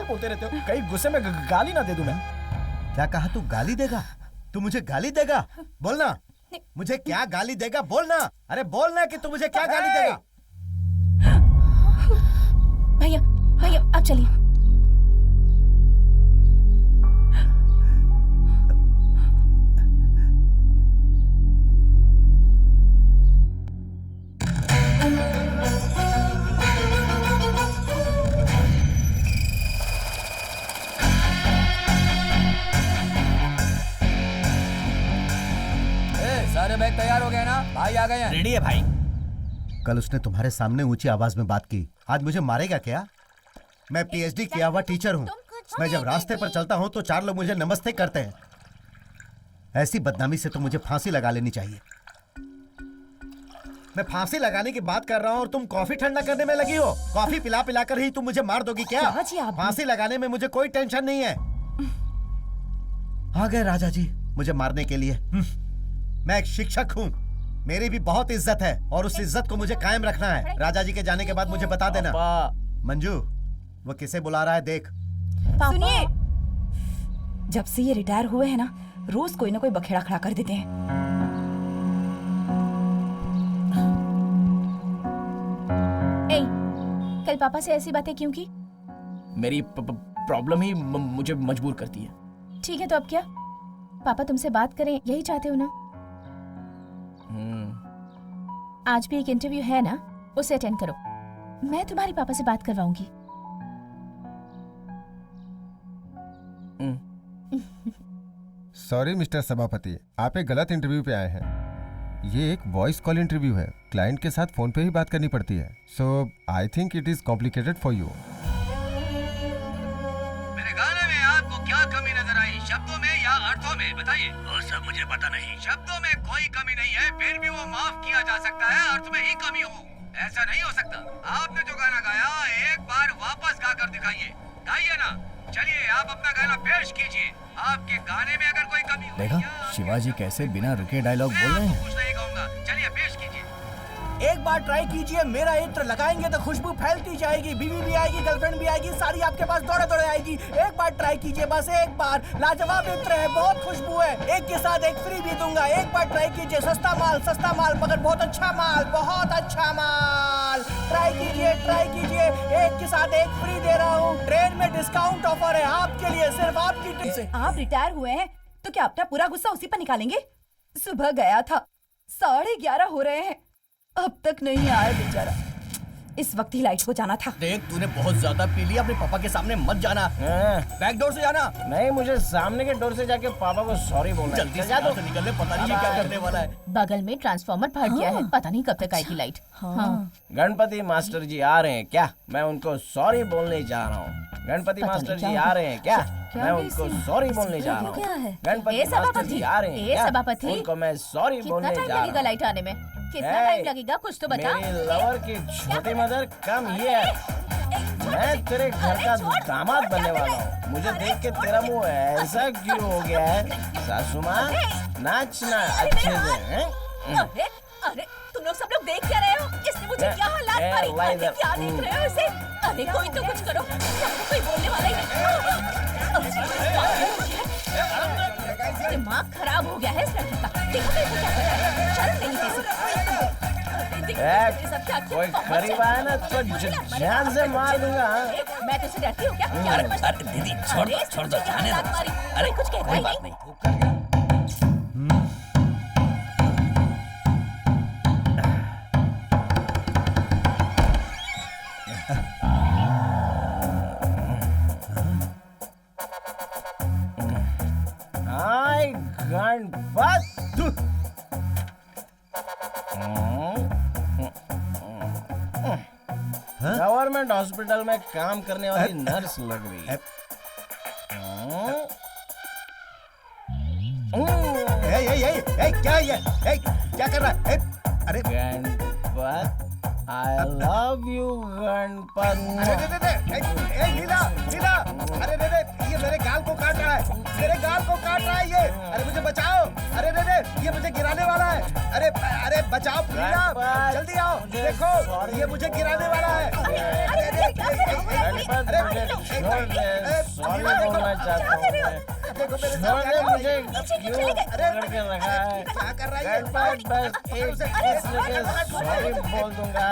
बोलते रहते हो। कहीं गुस्से में गाली ना दे दूं मैं। क्या कहा? तू गाली देगा? तू मुझे गाली देगा? बोलना, मुझे क्या गाली देगा? बोलना, अरे बोलना कि तू मुझे क्या गाली देगा? भैया अब चलिए। सारे बैग तैयार हो गए ना? भाई आ गए हैं। रेडी है भाई। कल उसने तुम्हारे सामने ऊंची आवाज में बात की, आज मुझे मारेगा क्या? मैं पीएचडी किया हुआ टीचर हूँ। मैं जब रास्ते पर चलता हूँ तो 4 लोग मुझे नमस्ते करते हैं। ऐसी बदनामी से तो मुझे फांसी लगा लेनी चाहिए। मैं फांसी लगाने की बात कर रहा हूँ और तुम कॉफी ठंडा करने में लगी हो। कॉफी पिला पिला कर ही तुम मुझे मार दोगी क्या? फांसी लगाने में मुझे कोई टेंशन नहीं है। आ गए राजा जी मुझे मारने के लिए। मैं एक शिक्षक हूँ, मेरी भी बहुत इज्जत है और उस इज्जत को मुझे कायम रखना है। राजा जी के जाने के बाद मुझे बता देना। मंजू, वो किसे बुला रहा है देख। सुनिए, जब से ये रिटायर हुए हैं ना, रोज कोई ना कोई बखेड़ा खड़ा कर देते हैं। ए, कल पापा से ऐसी बातें क्यों की? मेरी प्रॉब्लम ही मुझे मजबूर करती है। ठीक है तो अब क्या? पापा तुमसे बात करें यही चाहते हो ना? आज भी एक इंटरव्यू है ना, उसे अटेंड करो। मैं तुम्हारे पापा से बात करवाऊंगी। सॉरी मिस्टर सभापति, आप एक गलत इंटरव्यू पे आए हैं। ये एक वॉइस कॉल इंटरव्यू है, क्लाइंट के साथ फोन पे ही बात करनी पड़ती है। So I think it is complicated for you. मेरे गाने में आपको क्या कमी नजर आई, शब्दों में या अर्थों में? बताइए। वो सब मुझे पता नहीं। शब्दों में कोई कमी नहीं है, फिर भी वो माफ किया जा सकता है। अर्थ में ही कमी हो, ऐसा नहीं हो सकता। आपने जो गाना गाया एक बार वापस गाकर दिखाइए। गाइए ना। चलिए आप अपना गाना पेश कीजिए। आपके गाने में अगर कोई कमी हो। देखा शिवाजी कैसे बिना रुके डायलॉग बोल रहे हैं। कुछ नहीं कहूँगा, चलिए पेश कीजिए। एक बार ट्राई कीजिए, मेरा इत्र लगाएंगे तो खुशबू फैलती जाएगी। बीवी भी आएगी, गर्लफ्रेंड भी आएगी, सारी आपके पास दौड़े दौड़े आएगी। एक बार ट्राई कीजिए, बस एक बार। लाजवाब इत्र है, बहुत खुशबू है, एक के साथ एक फ्री भी दूंगा। एक बार ट्राई कीजिए। सस्ता माल मगर बहुत अच्छा माल, बहुत अच्छा माल। ट्राई कीजिए, एक के साथ एक फ्री दे रहा हूँ। ट्रेन में डिस्काउंट ऑफर है आपके लिए, सिर्फ आपकी टिकट से। आप रिटायर हुए हैं तो क्या अपना पूरा गुस्सा उसी पर निकालेंगे? सुबह गया था, 11:30 हो रहे हैं, अब तक नहीं आया बेचारा। इस वक्त ही लाइट को जाना था। देख, तूने बहुत ज्यादा पी लिया, अपने पापा के सामने मत जाना। बैक डोर से जाना। नहीं, मुझे सामने के डोर से जाके पापा को सॉरी बोलना है। जल्दी से यहाँ से निकलने, पता नहीं ये क्या करने वाला है। बगल में ट्रांसफार्मर फट गया है, पता नहीं कब तक आएगी लाइट। हाँ। गणपति मास्टर जी आ रहे हैं क्या? मैं उनको सॉरी बोलने जा रहा हूँ। गणपति मास्टर जी आ रहे हैं क्या? मैं उनको सॉरी बोलने जा रहा हूँ। गणपति मास्टर जी आ रहे हैं क्या? उनको मैं सॉरी बोलने जा रहा हूँ। लाइट आने में कितना टाइम लगेगा? कुछ तो बता। मेरी लवर की छोटी मदर कम हियर। मैं तेरे घर का दामाद बनने वाला हूँ। मुझे देख के तेरा मुंह ऐसा क्यों हो गया है? सासू माँ, नाचना अच्छे से। अरे तुम लोग सब लोग देख क्या रहे हो? इसने मुझे क्या हालात मारी? क्या देख रहे हो इसे? अरे कोई तो कुछ करो, कोई बोलने वाला ही नहीं। दिमाग खराब हो गया है इस लड़की का। देखो कैसे क्या कर रहा है, शर्म नहीं किसी। कोई करीब आया ना तो जान से मार दूंगा। मैं तुझसे डरती हूँ क्या? अरे दीदी छोड़ दो, जाने दो। अरे कुछ कहता ही नहीं। गवर्नमेंट हॉस्पिटल में काम करने वाली नर्स लग रही है। क्या ये? क्या कर रहा है? अरे Ganpat, I love you Ganpat. लीला, अरे ये मेरे गाल को काट रहा है, ये। अरे मुझे बचाओ, अरे ये मुझे गिराने वाला है। अरे बचाओ लीला, जल्दी आओ, देखो ये मुझे गिराने वाला है। सॉरी बोलना चाहता हूँ। मुझे क्यों पकड़ के रखा है? क्या कर रहा है? गणपत, बस एक सॉरी बोल दूंगा।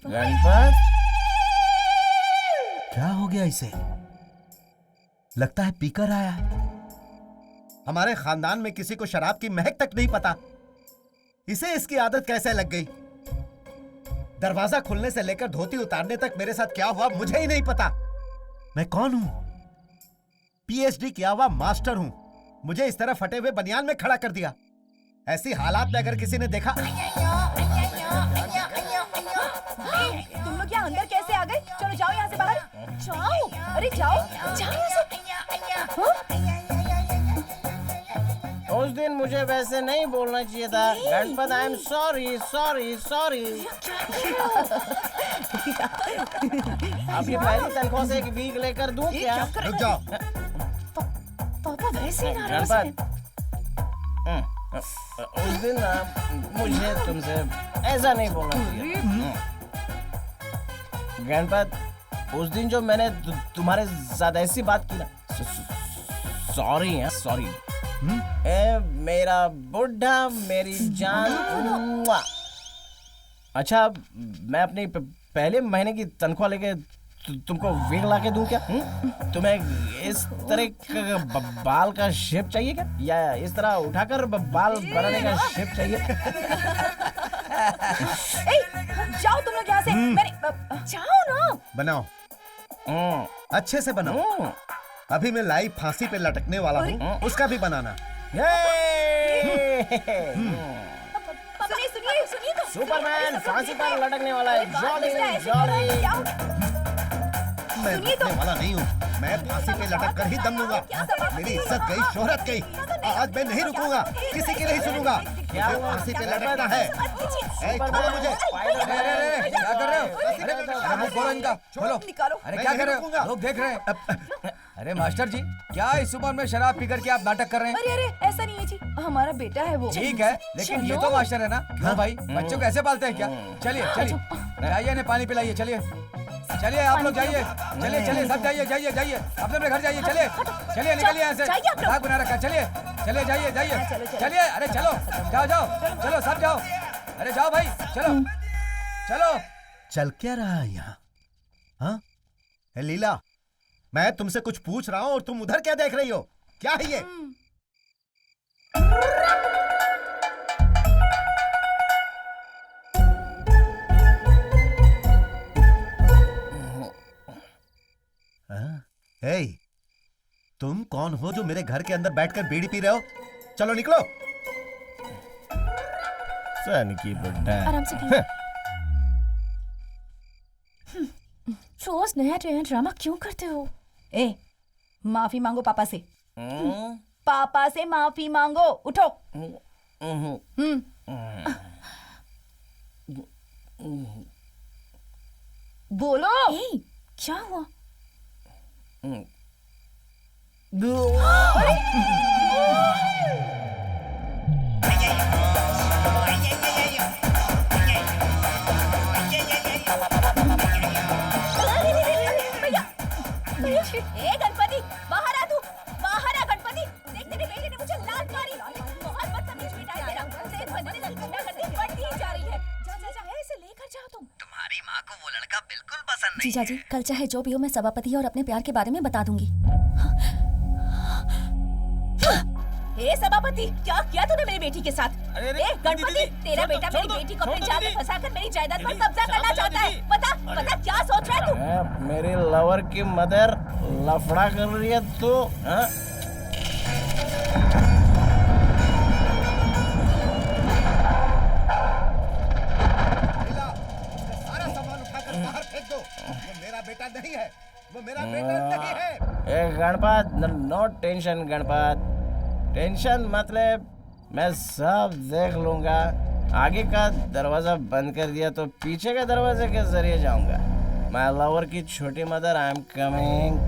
गणपत, क्या हो गया इसे? लगता है पीकर आया है। हमारे खानदान में किसी को शराब की महक तक नहीं पता, इसे इसकी आदत कैसे लग गई? दरवाजा खुलने से लेकर धोती उतारने तक मेरे साथ क्या हुआ मुझे ही नहीं पता। मैं कौन हूं? पीएचडी किया हुआ मास्टर हूं। मुझे इस तरह फटे हुए बनियान में खड़ा कर दिया। ऐसी हालात में अगर किसी ने देखा। तुम लोग यहाँ अंदर कैसे आ गए? चलो जाओ यहाँ से बाहर। जाओ, अरे जाओ यहाँ से। उस दिन मुझे वैसे नहीं बोलना चाहिए था। Ganpat, I am sorry. आपकी पहली तनख्वाह से एक वीक लेकर दूं क्या? रुक जाओ। पापा वैसे ही नाराज हैं। उस दिन मुझे तुमसे ऐसा नहीं बोलना चाहिए। गणपत, उस दिन जो मैंने तुम्हारे साथ ऐसी बात की ना, सॉरी। ए मेरा बुढ़ा, मेरी जान। अच्छा, मैं अपनी पहले महीने की तनख्वाह लेके तुमको विग ला के दूं क्या? तुम्हें इस तरह का बाल का शेप चाहिए क्या, या इस तरह उठाकर बाल बनाने का शेप चाहिए? जाओ तुम लोग यहाँ से। जाओ ना। बनाओ, अच्छे से बनाओ। अभी मैं लाइव फांसी पे लटकने वाला हूँ, उसका भी बनाना। सुनिए तो। सुपरमैन फांसी पर लटकने वाला है। जॉली। मैं लटकने वाला नहीं हूँ, मैं फांसी पे लटक कर ही दम लूंगा। मेरी इज्जत गई, शोहरत गई, आज मैं नहीं रुकूंगा, किसी की नहीं सुनूंगा। मुझे फांसी पे लटकना है। छोड़ो मुझे। क्या कर रहे हो? खोलो इनका, खोलो। निकालो। अरे क्या कर रहे हो? लोग देख रहे हैं। अरे मास्टर जी, क्या इस उम्र में शराब पी करके आप नाटक कर रहे हैं? अरे अरे ऐसा नहीं है जी, हमारा बेटा है वो। ठीक है, लेकिन ये तो मास्टर है ना। क्यों भाई, बच्चों को ऐसे पालते हैं क्या? चलिए चलिए, जाइए ने पानी पिलाइए। चलिए चलिए आप लोग जाइए, चलिए चलिए सब जाइए जाइए जाइए, अपने अपने घर जाइए। चलिए चलिए निकलिए यहाँ से, मजाक बना रखा। चलिए चलिए जाइए जाइए चलिए, अरे चलो जाओ जाओ, चलो सब जाओ, अरे जाओ भाई, चलो चलो। चल क्या रहा है यहाँ? हाँ लीला, मैं तुमसे कुछ पूछ रहा हूँ और तुम उधर क्या देख रही हो? क्या है ये? हे, तुम कौन हो जो मेरे घर के अंदर बैठकर बीड़ी पी रहे हो? चलो निकलो। सन की बुड्ढा। आराम से रोज नया ड्रामा क्यों करते हो? ए, माफी मांगो पापा से। पापा से माफी मांगो, उठो। बोलो। ए, क्या हुआ? ए गणपति, बाहर आ तू, बाहर आ गणपति। देख तेरे बेटे ने मुझे लात मारी। बहुत बदतमीज बेटा है तेरा, से बनने लगी, गुंडागर्दी बढ़ती ही जा रही है। जा जा जा, ऐसे लेकर जाओ तुम। तुम्हारी माँ को वो लड़का बिल्कुल पसंद नहीं। जीजा जी, कल चाहे जो भी हो, मैं सभापति और अपने प्यार के बारे में बता दूंगी। ए सभापति, क्या किया तूने मेरी बेटी के साथ? ए गणपति, तेरा बेटा मेरी बेटी को अपने जाल में फंसाकर मेरी जायदाद पर कब्जा करना चाहता है। बता बता, क्या सोच रहा है तू? मेरी लवर की मदर लफड़ा कर रही है तू? सारा सामान उठाकर बाहर फेंक दो। वो मेरा बेटा नहीं है, वो मेरा बेटा नहीं है। ए Ganpat, no tension Ganpat, tension मतलब मैं सब देख लूंगा। आगे का दरवाजा बंद कर दिया तो पीछे के दरवाजे के जरिए जाऊंगा। माय लवर की छोटी मदर, आई एम कमिंग।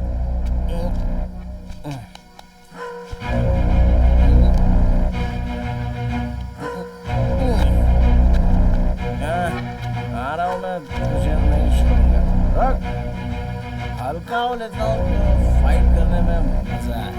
आ रहा हूँ मैं, तुझे नहीं छोड़ूंगा। हल्का हो लेता हूँ तो फाइट करने में मजा है।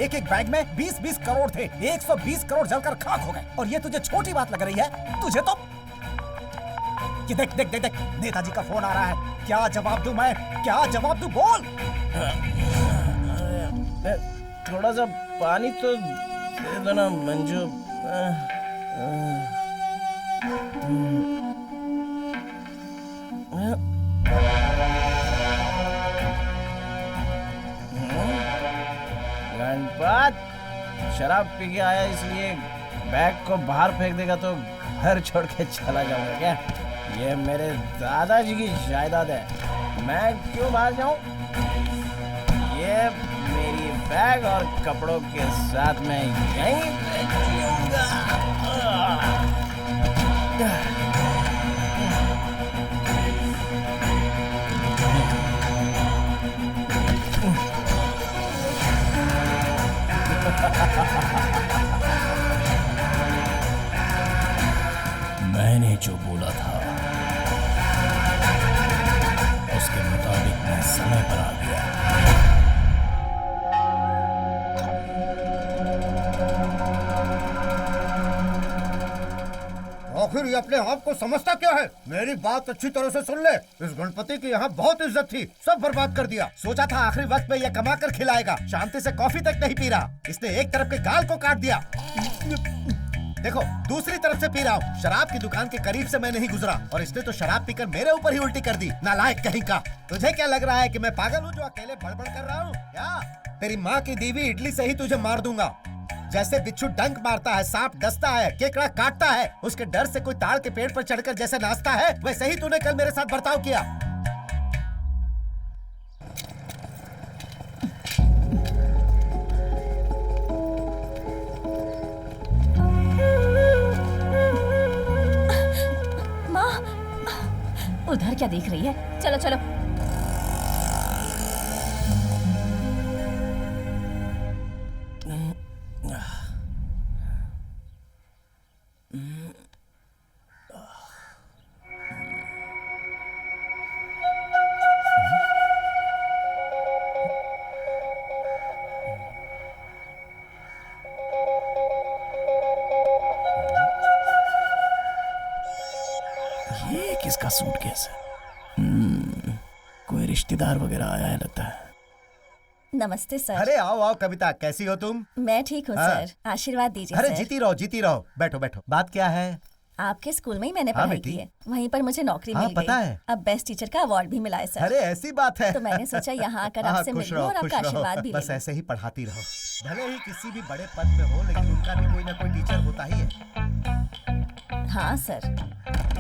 एक एक बैग में 20-20 करोड़ थे, 120 करोड़ जलकर खाक हो गए। और ये तुझे छोटी बात लग रही है? तुझे तो कि देख देख देख देख, नेताजी का फोन आ रहा है। क्या जवाब दूं मैं? क्या जवाब दूं? बोल। थोड़ा सा पानी तो दे दो ना मंजू। गणपत, शराब पी के आया इसलिए बैग को बाहर फेंक देगा तो घर छोड़ के चला जाऊंगा क्या? ये मेरे दादाजी की जायदाद है, मैं क्यों बाहर जाऊं? ये मेरी बैग और कपड़ों के साथ मैं यहीं पे जीऊंगा। मैंने जो बोला था उसके मुताबिक मैं समय पर आ गया। आखिर ये अपने आप को समझता क्या है? मेरी बात अच्छी तरह से सुन ले। इस गणपति की यहाँ बहुत इज्जत थी, सब बर्बाद कर दिया। सोचा था आखिरी वक्त में ये कमा कर खिलाएगा, शांति से कॉफी तक नहीं पी रहा। इसने एक तरफ के गाल को काट दिया, देखो दूसरी तरफ से पी रहा हूँ। शराब की दुकान के करीब से मैं नहीं गुजरा और इसने तो शराब पीकर मेरे ऊपर ही उल्टी कर दी। नालायक कहीं का। तुझे क्या लग रहा है कि मैं पागल हूँ जो अकेले बड़बड़ कर रहा हूँ? क्या तेरी माँ की दी हुई इडली से ही तुझे मार दूंगा। जैसे बिच्छू डंक मारता है, सांप डसता है, केकड़ा काटता है, उसके डर से कोई ताड़ के पेड़ पर चढ़कर जैसे नाचता है, वैसे ही तूने कल मेरे साथ बर्ताव किया। माँ, उधर क्या देख रही है? चलो चलो। ये किसका सूटकेस है? कोई रिश्तेदार वगैरह आया है लगता है। नमस्ते सर। अरे आओ आओ कविता, कैसी हो तुम? मैं ठीक हूँ सर, आशीर्वाद दीजिए। अरे सर। जीती रहो, बैठो बैठो। बात क्या है? आपके स्कूल में ही मैंने पढ़ाई की है, वहीं पर मुझे नौकरी मिल पता गई। है। अब बेस्ट टीचर का अवार्ड भी मिला है सर। अरे ऐसी बात है। तो मैंने सोचा यहाँ आकर आपसे मिल लूं और आपका आशीर्वाद भी ले बस लूं। ऐसे ही पढ़ाती रहो। भले ही किसी भी बड़े पद पे हो, लेकिन उनका भी कोई ना कोई टीचर होता ही है। हाँ सर।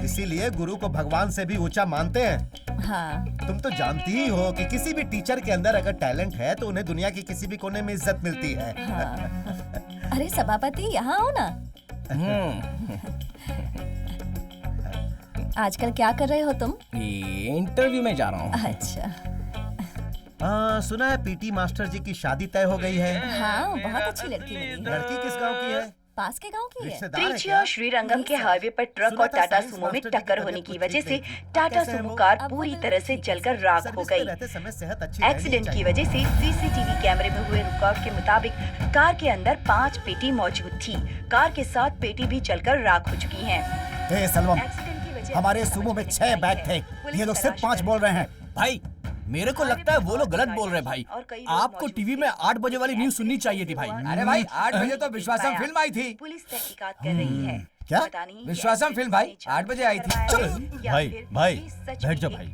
इसीलिए गुरु को भगवान से भी ऊंचा मानते हैं। हाँ। तुम तो जानती ही हो कि किसी भी टीचर के अंदर अगर टैलेंट है तो उन्हें दुनिया के किसी भी कोने में इज्जत मिलती है। हाँ। अरे सभापति यहाँ आओ ना। आजकल क्या कर रहे हो तुम? इंटरव्यू में जा रहा हूँ। अच्छा। सुना है पीटी मास्टर जी की शादी तय हो गई है। हाँ, बहुत अच्छी लड़की मिली। लड़की किस गांव की है? पास के गांव की है। त्रिची और श्रीरंगम के हाईवे पर ट्रक और टाटा सुमो में टक्कर होने की वजह से टाटा सुमो कार पूरी तरह से जलकर राख हो गई। एक्सीडेंट की वजह से सीसीटीवी कैमरे में हुए रिकॉर्ड के मुताबिक कार के अंदर 5 पेटी मौजूद थी। कार के 7 पेटी भी जलकर राख हो चुकी हैं। सलमान, हमारे सुमो में 6 बैग थे, ये लोग सिर्फ 5 बोल रहे हैं। भाई मेरे को लगता है वो लोग गलत बोल रहे हैं भाई। आपको टीवी में 8 बजे वाली न्यूज सुननी चाहिए थी भाई। अरे भाई 8 बजे तो विश्वासम फिल्म आई थी। पुलिस तहकीकात कर रही है। क्या? विश्वासम फिल्म भाई 8 बजे आई थी। भाई बैठ जा भाई।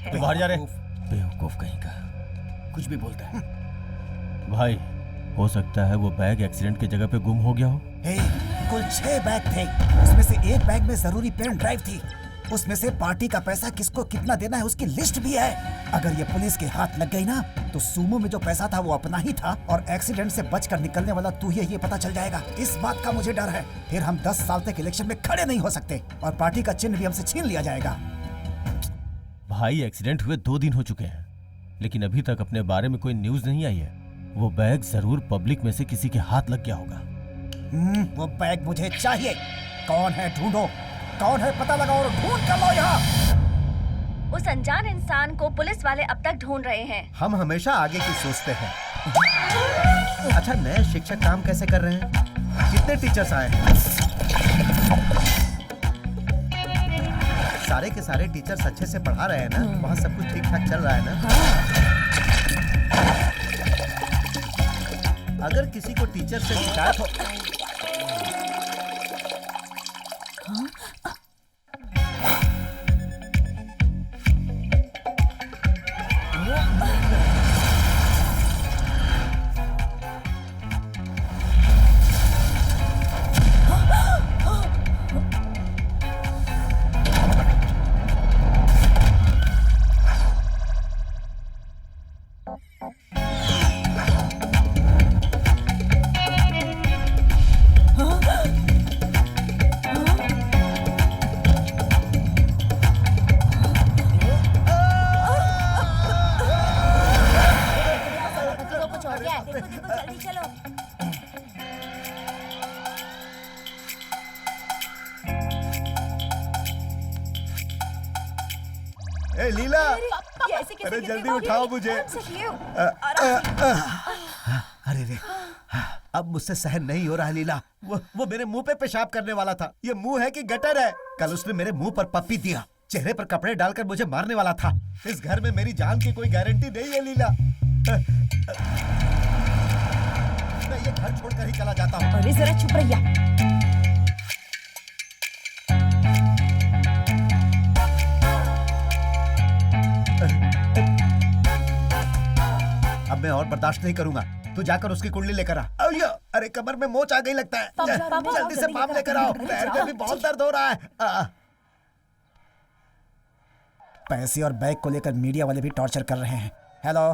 तू बाहर जा रहे? बेवकूफ कहीं का, कुछ भी बोलता है। भाई हो सकता है वो बैग एक्सीडेंट की जगह पे गुम हो गया हो। कुल 6 बैग थे, उसमें से एक बैग में जरूरी पेन ड्राइव थी। उसमें से पार्टी का पैसा किसको कितना देना है उसकी लिस्ट भी है। अगर ये पुलिस के हाथ लग गई ना तो सुमो में जो पैसा था वो अपना ही था और एक्सीडेंट से बचकर निकलने वाला तू ही ये पता चल जाएगा। इस बात का मुझे डर है, फिर हम 10 साल तक इलेक्शन में खड़े नहीं हो सकते और पार्टी का चिन्ह भी हमसे छीन लिया जाएगा। भाई एक्सीडेंट हुए 2 दिन हो चुके हैं, लेकिन अभी तक अपने बारे में कोई न्यूज नहीं आई है। वो बैग जरूर पब्लिक में से किसी के हाथ लग गया होगा। वो बैग मुझे चाहिए। कौन है ढूंढो, कौन है पता लगाओ और ढूंढ कर लो यहाँ। उस अनजान इंसान को पुलिस वाले अब तक ढूंढ रहे हैं। हम हमेशा आगे की सोचते हैं। अच्छा, नए शिक्षक काम कैसे कर रहे हैं? कितने टीचर्स आए हैं? सारे के सारे टीचर्स अच्छे से पढ़ा रहे हैं ना? वहाँ सब कुछ ठीक ठाक चल रहा है ना? अगर किसी को टीचर से शिकायत हो ए, लीला ये ऐसे कैसे अरे गिर जल्दी गई? उठाओ मुझे। आराम से लियो। अरे रे, अब मुझसे सहन नहीं हो रहा है लीला। वो मेरे मुंह पे पेशाब करने वाला था। ये मुंह है कि गटर है? कल उसने मेरे मुंह पर पप्पी दिया, चेहरे पर कपड़े डालकर मुझे मारने वाला था। इस घर में मेरी जान की कोई गारंटी नहीं है लीला। मैं ये घर छोड़कर ही चला जाता हूँ। अरे जरा चुप रहिया। अब मैं और बर्दाश्त नहीं करूंगा। तू जाकर उसकी कुंडली लेकर आ। अरे कमर में मोच आ गई लगता है। जल्दी से पाम लेकर आओ। पैर में भी बहुत दर्द हो रहा है। पैसे और बैग को लेकर मीडिया वाले भी टॉर्चर कर रहे हैं। Hello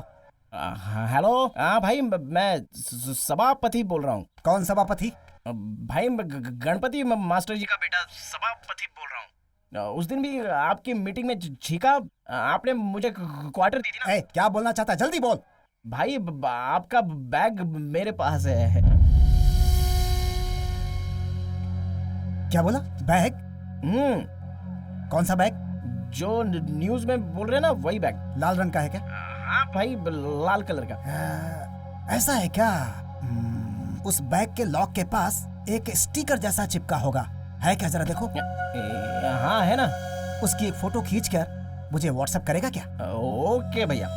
hello. हाँ भाई, मैं सभापति बोल रहा हूँ। कौन सभापति? भाई गणपति मास्टर जी का बेटा सभापति बोल रहा हूँ। उस दिन भी आपकी मीटिंग में छीका, आपने मुझे क्वार्टर दी थी ना। क्या बोलना चाहता है? जल्दी बोल। भाई आपका बैग मेरे पास है। क्या बोला? बैग? कौन सा बैग? जो न्यूज में बोल रहे हैं ना, वही बैग। लाल रंग का है क्या? हाँ भाई, लाल कलर का। ऐसा है क्या? उस बैग के लॉक के पास एक स्टिकर जैसा चिपका होगा, है क्या? जरा देखो। हाँ है ना। उसकी एक फोटो खींचकर मुझे व्हाट्सएप करेगा क्या? ओके भैया।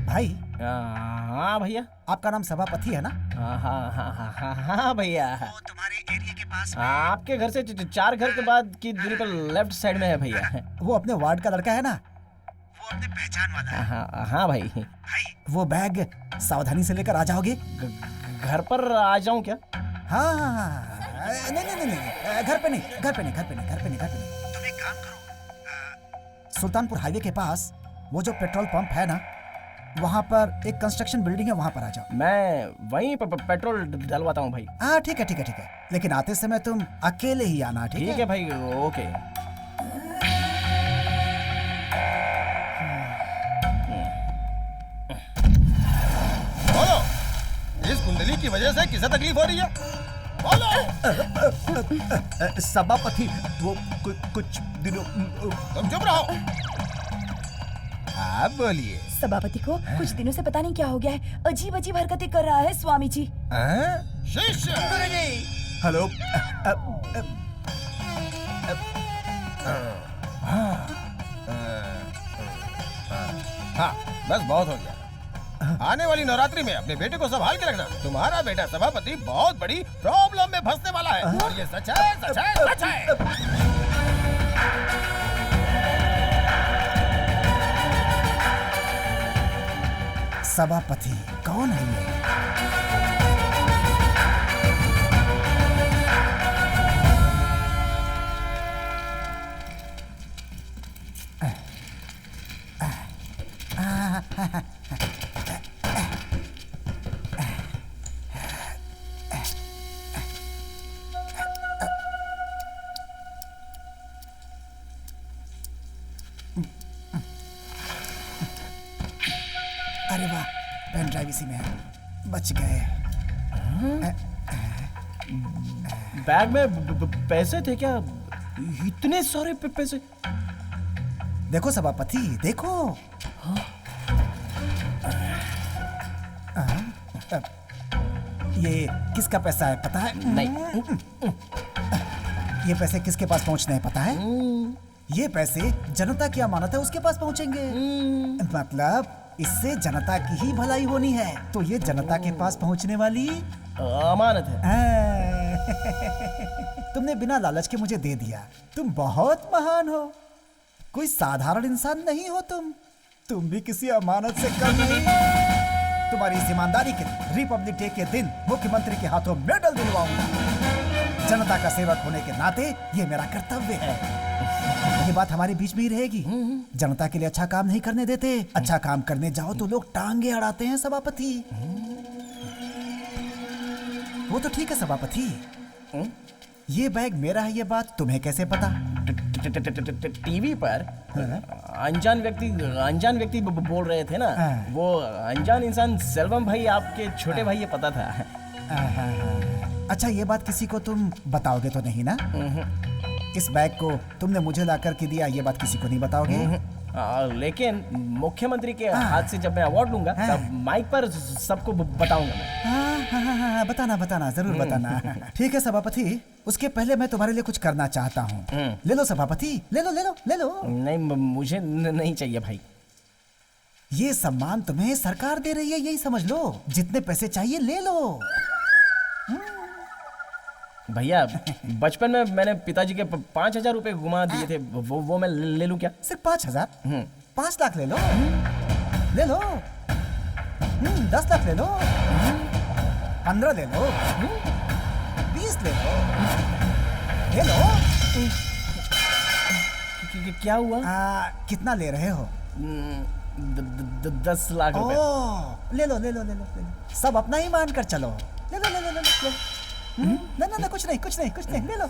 भाई। हाँ भैया। आपका नाम सभापति है ना? हाँ भैया। वो तुम्हारे एरिया के पास आपके घर से 4 घर के बाद की दूरी पर लेफ्ट साइड में है भैया। वो अपने वार्ड का लड़का है ना? वो अपने पहचान वाला है। हाँ भाई। वो बैग सावधानी से लेकर आ जाओगे? घर पर आ जाऊं क्या? हाँ। नहीं, घर पे नहीं। तुम एक काम करो, सुल्तानपुर हाईवे के पास वो जो पेट्रोल पंप है ना, वहाँ पर एक कंस्ट्रक्शन बिल्डिंग है, वहाँ पर आ जाओ। मैं वहीं पेट्रोल डलवाता हूँ भाई। हाँ ठीक है। लेकिन आते समय तुम अकेले ही आना। ठीक है भाई। ओके। बोलो, इस कुंडली की वजह से किसे तकलीफ हो रही है? बोलो। सभापति, वो कुछ दिनों। तुम चुप रहो। आप बोलिए। सभापति को कुछ दिनों से पता नहीं क्या हो गया है, अजीब अजीब हरकतें कर रहा है स्वामी जी। शिष्य। हेलो। हाँ, बस बहुत हो गया। आने वाली नवरात्रि में अपने बेटे को संभाल के रखना। तुम्हारा बेटा सभापति बहुत बड़ी प्रॉब्लम में फंसने वाला है। और ये सच है। सभापति कौन है ये? अरे वाह, पेन ड्राइव इसी में है। बच गए। बैग में पैसे थे क्या? इतने सारे पैसे? देखो सभापति, देखो। ये किसका पैसा है पता है? नहीं। ये पैसे किसके पास पहुंचने हैं पता है? ये पैसे जनता की अमानत है, उसके पास पहुंचेंगे। मतलब इससे जनता की ही भलाई होनी है, तो ये जनता के पास पहुंचने वाली अमानत है। तुमने बिना लालच के मुझे दे दिया। तुम बहुत महान हो, कोई साधारण इंसान नहीं हो। तुम भी किसी अमानत से कम नहीं। तुम्हारी इस ईमानदारी के रिपब्लिक डे के दिन मुख्यमंत्री के हाथों मेडल दिलवाऊंगा। जनता का सेवक होने के नाते ये मेरा कर्तव्य है। ये बात हमारे बीच में ही रहेगी। जनता के लिए अच्छा काम नहीं करने देते। अच्छा काम करने जाओ तो लोग टांगे अड़ाते हैं सभापति। वो तो ठीक है सभापति, ये बैग मेरा है, ये बात तुम्हें कैसे पता? टीवी पर अनजान व्यक्ति बोल रहे थे ना, वो अनजान इंसान सेल्वम भाई आपके छोटे भाई, ये पता था। अच्छा, ये बात किसी को तुम बताओगे तो नहीं ना? इस बैग को तुमने मुझे ला करके दिया, ये बात किसी को नहीं बताओगे? लेकिन मुख्यमंत्री के हाथ से जब मैं अवार्ड लूंगा तब माइक पर सबको बताऊंगा मैं। बताना जरूर बताना। ठीक है सभापति, उसके पहले मैं तुम्हारे लिए कुछ करना चाहता हूँ। ले लो सभापति, ले लो। नहीं, मुझे नहीं चाहिए भाई। ये सम्मान तुम्हें सरकार दे रही है, यही समझ लो। जितने पैसे चाहिए ले लो। भैया, बचपन में मैंने पिताजी के 5,000 रुपए घुमा दिए थे, वो मैं ले लूं क्या? सिर्फ 5,000? 5 लाख ले लो। 10 लाख ले लो। 15 ले लो। 20 ले लो। क्या हुआ? कितना ले रहे हो? 10 लाख रुपए। ले लो। सब अपना ही मान कर चलो। ले लो। ना, कुछ नहीं। ले लो।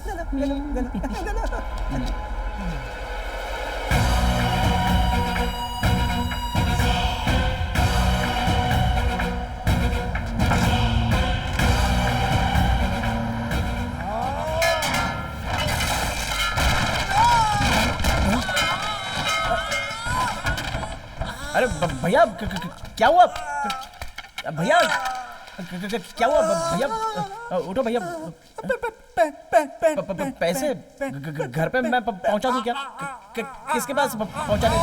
अरे भैया, क्या हुआ भैया? क्या हुआ भैया? उठो भैया। पैसे घर पे मैं पहुंचा दूं क्या? किसके पास पहुंचाने?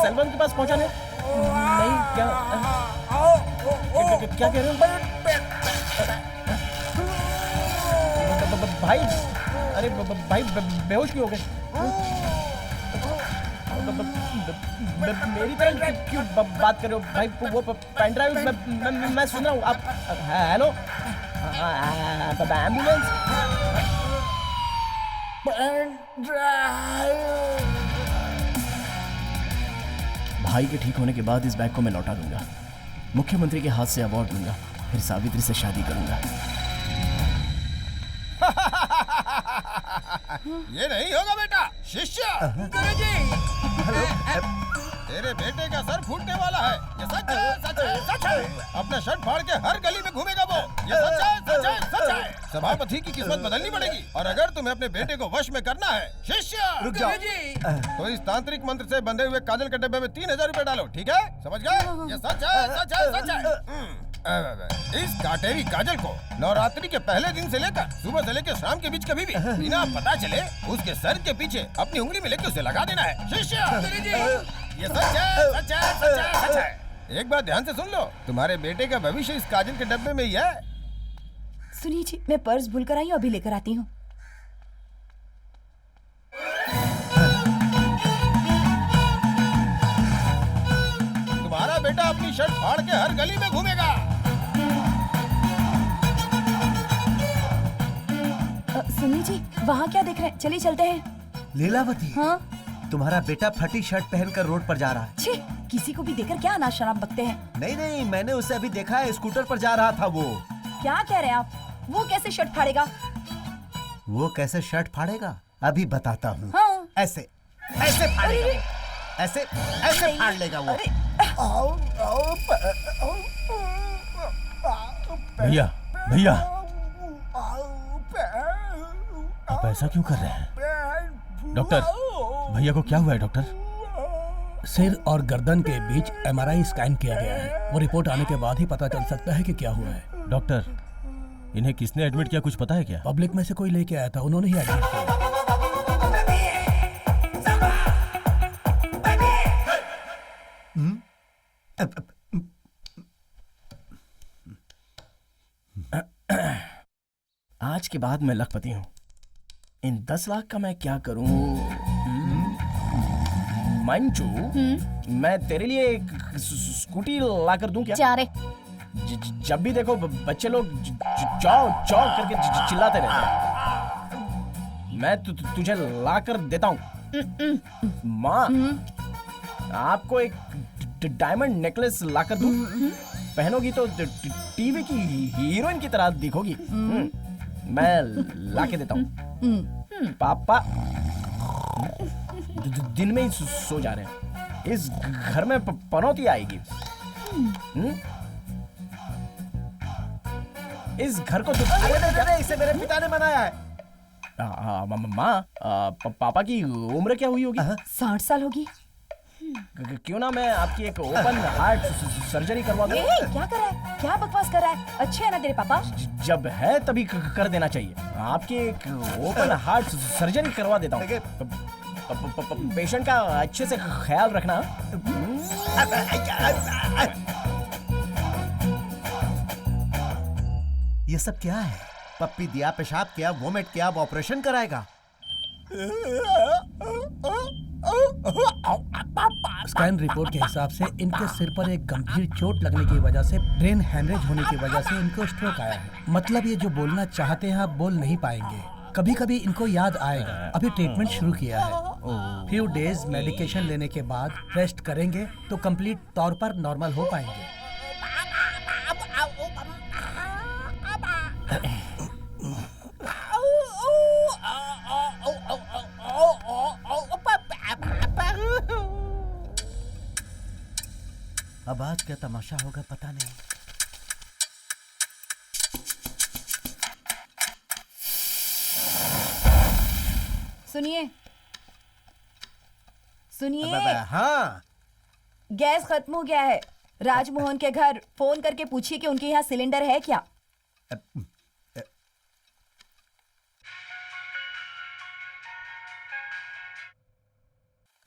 सेल्वम के पास पहुंचाने? नहीं, क्या कह रहे हो भाई? अरे भाई, बेहोश क्यों हो गए? मेरी तरह क्यों बात कर रहे हो भाई? वो पेन ड्राइव मैं सुन रहा हूँ। आप हेलो, एम्बुलेंस? Pen drive. भाई के ठीक होने के बाद इस बैग को मैं लौटा दूंगा, मुख्यमंत्री के हाथ से अवार्ड लूंगा, फिर सावित्री से शादी करूंगा। ये नहीं होगा बेटा, शिष्य। तेरे बेटे का सर फूटने वाला है, ये सच है। अपना शर्ट फाड़ के हर गली में घूमेगा वो, ये सच है। सभापति की किस्मत बदलनी पड़ेगी, और अगर तुम्हें अपने बेटे को वश में करना है शिष्य, रुक जाओ। तो इस तांत्रिक मंत्र से बंधे हुए काजल के डब्बे में 3,000 रुपए डालो, ठीक है? समझ गए? ये सच है। इस काटेरी काजल को नवरात्रि के पहले दिन से लेकर सुबह से लेकर शाम के बीच कभी भी बिना पता चले उसके सर के पीछे अपनी उंगली में लेकर उसे लगा देना है। शिष्य, ये सच है। एक बात ध्यान से सुन लो, तुम्हारे बेटे का भविष्य इस काजल के डब्बे में ही है। सुनिए जी, मैं पर्स भूल कर आई हूँ, अभी लेकर आती हूँ। तुम्हारा बेटा अपनी शर्ट फाड़ के हर गली में घूमेगा। सुनिए जी, वहाँ क्या देख रहे हैं? चलिए चलते हैं। लीलावती, हाँ? तुम्हारा बेटा फटी शर्ट पहनकर रोड पर जा रहा है। छी, किसी को भी देखकर क्या अनाज शराब बकते हैं। नहीं, मैंने उसे अभी देखा है, स्कूटर पर जा रहा था वो। क्या कह रहे हैं आप? वो कैसे शर्ट फाड़ेगा? वो कैसे शर्ट फाड़ेगा? अभी बताता हूँ। हाँ। ऐसे फाड़ेगा वो। ऐसे फाड़ लेगा वो। भैया, आप ऐसा क्यों कर रहे हैं? डॉक्टर, भैया को क्या हुआ है डॉक्टर? सिर और गर्दन के बीच MRI स्कैन किया गया है। वो रिपोर्ट आने के बाद ही पता चल सकता है कि क्या हुआ है। डॉक्टर, इन्हें किसने एडमिट किया, कुछ पता है क्या? पब्लिक में से कोई लेके आया था, उन्होंने ही एडमिट किया। आज के बाद मैं लखपति हूँ। इन 10 लाख का मैं क्या करूँ? मंजू, मैं तेरे लिए एक स्कूटी ला कर दूं क्या? जा रे। जब भी देखो बच्चे लोग चौ करके चिल्लाते रहते हैं। मैं तुझे ला कर देता हूँ। माँ, आपको एक डायमंड नेकलेस ला कर दूं? पहनोगी तो टीवी की हीरोइन की तरह दिखोगी। मैं ला के देता हूँ। पापा दिन में ही सो जा रहे हैं। इस घर में पनौती आएगी। इस घर को इसे मेरे पिता ने बनाया है। माँ, पापा की उम्र क्या हुई होगी? 60 साल होगी। क्यों ना मैं आपकी एक ओपन हार्ट सर्जरी करवा दूं? क्या कर रहा है? क्या बकवास कर रहा है? अच्छे है ना तेरे पापा? जब है तभी कर देना चाहिए। आपकी एक ओपन हार्ट सर्जरी करवा देता हूँ। पेशेंट का अच्छे से ख्याल रखना। ये सब क्या है? पप्पी दिया, पेशाब किया, वोमिट किया, अब ऑपरेशन कराएगा। स्कैन रिपोर्ट के हिसाब से इनके सिर पर एक गंभीर चोट लगने की वजह से ब्रेन हेमरेज होने की वजह से इनको स्ट्रोक आया है। मतलब ये जो बोलना चाहते हैं आप बोल नहीं पाएंगे। कभी कभी इनको याद आएगा। अभी ट्रीटमेंट शुरू किया है। फ्यू डेज मेडिकेशन लेने के बाद रेस्ट करेंगे तो कंप्लीट तौर पर नॉर्मल हो पाएंगे। अब आज क्या तमाशा होगा पता नहीं। सुनिए सुनिए। हाँ, गैस खत्म हो गया है। राजमोहन के घर फोन करके पूछिए कि उनके यहाँ सिलेंडर है क्या।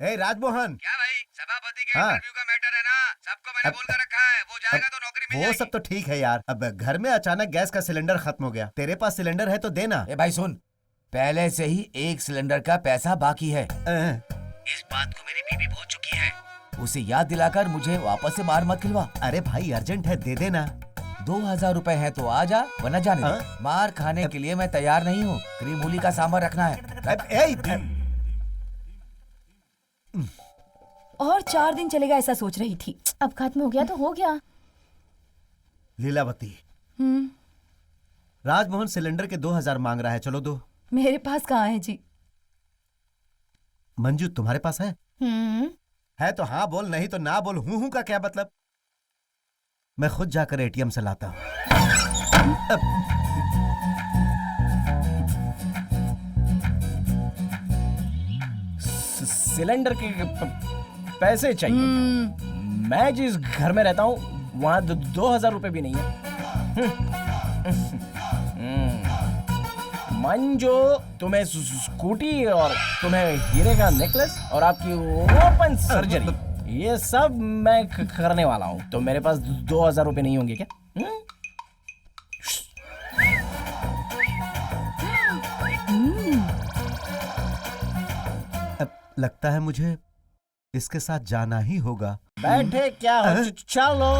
ए राजमोहन। क्या भाई, सभापति के इंटरव्यू का मैटर है ना? सबको मैंने बोल कर रखा है, वो जाएगा तो नौकरी मिल जाएगी। वो सब तो ठीक है यार। अब घर में अचानक गैस का सिलेंडर खत्म हो गया। तेरे पास सिलेंडर है तो देना। ए भाई सुन, पहले से ही एक सिलेंडर का पैसा बाकी है। इस बात को मेरी बीवी भूल चुकी है। उसे याद दिलाकर मुझे वापस से मार मत खिलवा। अरे भाई अर्जेंट है, दे देना। 2000 रुपए है तो आ जा, वरना जाने दे। मार खाने के लिए मैं तैयार नहीं हूँ। क्रीमूली का सांभर रखना है। और 4 दिन चलेगा ऐसा सोच रही थी। अब खत्म हो गया तो हो गया। लीलावती, राजमोहन सिलेंडर के 2000 मांग रहा है, चलो दो। मेरे पास कहाँ है जी? मंजू तुम्हारे पास है? है तो हाँ बोल, नहीं तो ना बोल। हूं का क्या मतलब? मैं खुद जाकर एटीएम से लाता हूं। सिलेंडर के पैसे चाहिए। मैं जिस घर में रहता हूँ वहाँ 2000 रुपए भी नहीं है। मंजू, तुम्हें स्कूटी और तुम्हें हीरे का नेकलेस और आपकी ओपन सर्जरी, ये सब मैं करने वाला हूँ। तो मेरे पास 2000 रुपए नहीं होंगे क्या? लगता है मुझे इसके साथ जाना ही होगा। बैठे क्या हो? चलो।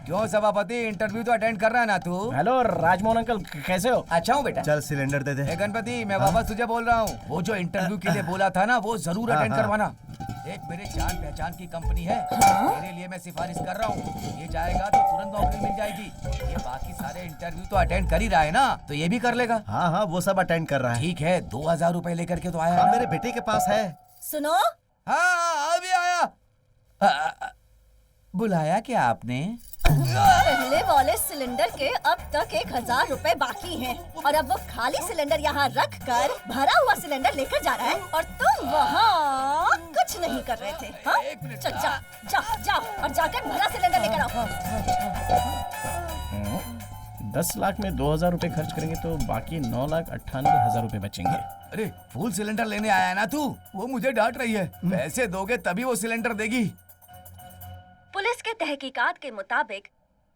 क्यों सभापति, इंटरव्यू तो अटेंड कर रहा है ना तू? हेलो राजमोहन अंकल, कैसे हो? अच्छा हूँ बेटा। चल सिलेंडर दे दे। ए गणपति, मैं वापस तुझे बोल रहा हूँ, वो जो इंटरव्यू के लिए बोला था ना, वो जरूर अटेंड करवाना। एक मेरे जान पहचान की कंपनी है, तेरे लिए मैं सिफारिश कर रहा हूँ। ये जाएगा तो तुरंत नौकरी मिल जाएगी। ये बाकी सारे इंटरव्यू तो अटेंड कर ही रहा है ना, तो ये भी कर लेगा। हाँ हाँ, वो सब अटेंड कर रहा है। ठीक है, 2000 रुपए लेकर के तो आया। हाँ, मेरे बेटे के पास है। सुनो। हाँ अभी आया। बुलाया क्या आपने? पहले वाले सिलेंडर के अब तक 1000 रुपए बाकी हैं और अब वो खाली सिलेंडर यहाँ रख कर भरा हुआ सिलेंडर लेकर जा रहा है और तुम वहाँ कुछ नहीं कर रहे थे। हाँ? चल जाओ और जाकर भरा सिलेंडर लेकर आओ। 10 लाख में 2000 रुपए खर्च करेंगे तो बाकी 9,98,000 रुपए बचेंगे। अरे फुल सिलेंडर लेने आया ना तू, वो मुझे डांट रही है। पैसे दोगे तभी वो सिलेंडर देगी। पुलिस के तहकीकात के मुताबिक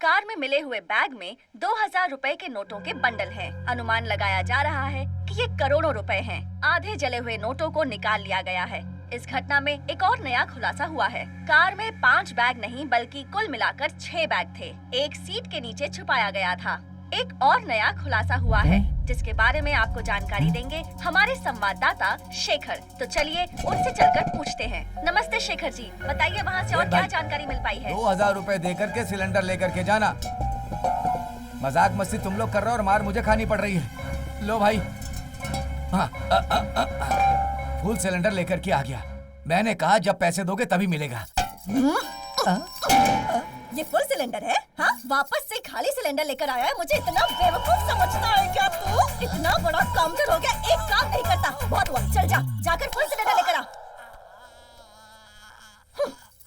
कार में मिले हुए बैग में 2000 रुपए के नोटों के बंडल हैं। अनुमान लगाया जा रहा है कि ये करोड़ों रुपए हैं। आधे जले हुए नोटों को निकाल लिया गया है। इस घटना में एक और नया खुलासा हुआ है। कार में 5 बैग नहीं बल्कि कुल मिलाकर 6 बैग थे। एक सीट के नीचे छुपाया गया था। एक और नया खुलासा हुआ है जिसके बारे में आपको जानकारी देंगे हमारे संवाददाता शेखर। तो चलिए उनसे चलकर पूछते हैं। नमस्ते शेखर जी, बताइए वहाँ से और क्या जानकारी मिल पाई है? 2000 रुपए देकर के सिलेंडर लेकर के जाना। मजाक मस्ती तुम लोग कर रहे हो और मार मुझे खानी पड़ रही है। लो भाई। हाँ, फुल सिलेंडर लेकर के आ गया। मैंने कहा जब पैसे दोगे तभी मिलेगा। ये फुल सिलेंडर है? हाँ, वापस से खाली सिलेंडर लेकर आया है। मुझे इतना बेवकूफ समझता है क्या तू? इतना बड़ा काउंटर हो गया, एक काम नहीं करता। बहुत हुआ, चल जा, जाकर फुल सिलेंडर लेकर आ।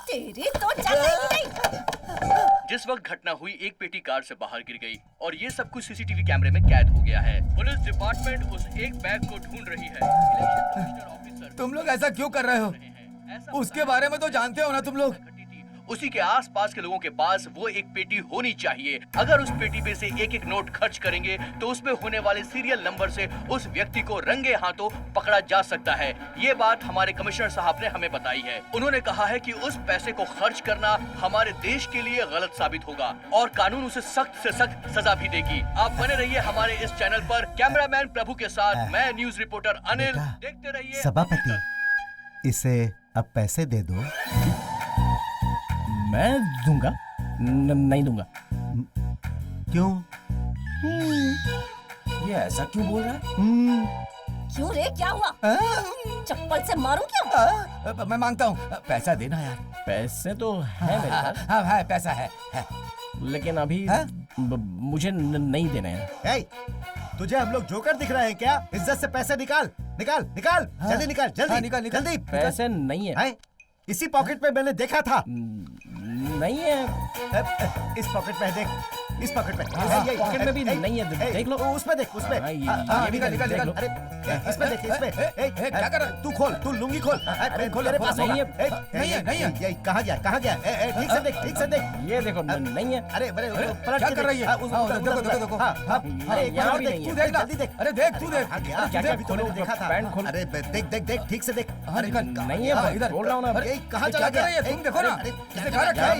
तेरी तो चल नहीं। जिस वक्त घटना हुई, एक पेटी कार से बाहर गिर गई और ये सब कुछ सीसीटीवी कैमरे में कैद हो गया है। पुलिस डिपार्टमेंट उस एक बैग को ढूंढ रही है। इलेक्शन कमिश्नर ऑफिसर, तुम लोग ऐसा क्यों कर रहे हो? उसके बारे में तो जानते हो ना तुम लोग। उसी के आसपास के लोगों के पास वो एक पेटी होनी चाहिए। अगर उस पेटी पे से एक एक नोट खर्च करेंगे तो उसमें होने वाले सीरियल नंबर से उस व्यक्ति को रंगे हाथों पकड़ा जा सकता है। ये बात हमारे कमिश्नर साहब ने हमें बताई है। उन्होंने कहा है कि उस पैसे को खर्च करना हमारे देश के लिए गलत साबित होगा और कानून उसे सख्त से सख्त सजा भी देगी। आप बने रहिए हमारे इस चैनल पर। कैमरामैन प्रभु के साथ मैं न्यूज रिपोर्टर अनिल। देखते रहिए। सभापति, इसे अब पैसे दे दो। मैं दूंगा? नहीं दूंगा। क्यों? ये ऐसा क्यों बोल रहा है? क्यों रे, क्या हुआ? चप्पल से मारूं क्यों? मैं मांगता हूँ, पैसा देना यार। पैसे तो है मेरे पास। हाँ हाँ, पैसा है। लेकिन अभी मुझे नहीं देने हैं। तुझे हम लोग जोकर दिख रहे हैं क्या? इज्जत से पैसे निकाल निकाल निकाल। जल्दी निकाल, जल्दी निकाल निकाल। जल्दी। पैसे नहीं है। इसी पॉकेट में मैंने देखा था। नहीं है। इस पॉकेट में देख, इस पॉकेट में। ये पॉकेट में भी नहीं है। देख लो, उसमें देख, उसमें। ये भी निकाल निकाल। अरे इसमें देख, इसमें। क्या कर रहा है? तू खोल, तू लुंगी खोल। खोल, मेरे पास नहीं है। नहीं है, नहीं है। ये कहाँ गया, कहाँ गया? ठीक से देख, ठीक से देख। ये देखो, नहीं है। अरे पलट क्या कर रही है? देखो देखो देखो। अरे यहाँ भी नहीं है। तू देख, जल्दी देख। अरे देख, तू देख। क्या खोलो, देखा था। पैंट खोल। अरे देख देख देख, ठीक से देख। नहीं है, इधर बोल रहा हूँ ना। अरे कहाँ चला गया? तुम देखो ना। इसे कहाँ रखा है?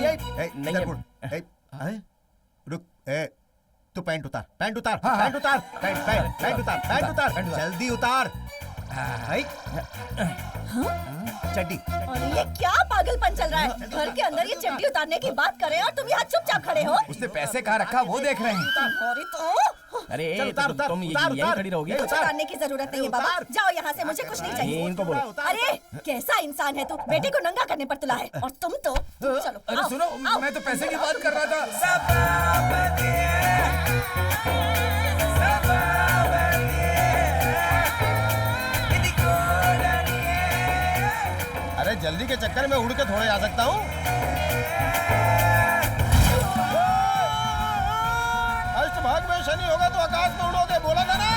नहीं है। रुक, तू पैंट उतार, पैंट उतार, पैंट उतार, पैंट उतार, पैंट उतार, जल्दी उतार। चड्डी। और ये क्या पागलपन चल रहा है? घर के अंदर ये चड्डी उतारने की बात कर रहे हैं और तुम यहाँ चुपचाप खड़े हो। उसने पैसे कहाँ रखा वो देख रहे हैं। अरे तुम यहीं खड़ी रहोगी। उतारने की जरूरत नहीं है बाबा, जाओ यहाँ से, मुझे कुछ नहीं चाहिए। इनको बोलो। अरे कैसा इंसान है तू, बेटे को नंगा करने पर तुला है और तुम तो चलो। अरे सुनो, मैं तो पैसे की बात कर रहा था। अरे जल्दी के चक्कर में उड़ के थोड़े आ सकता हूँ। अष्टभाग में शनि होगा तो आकाश में उड़ोगे, बोला था ना।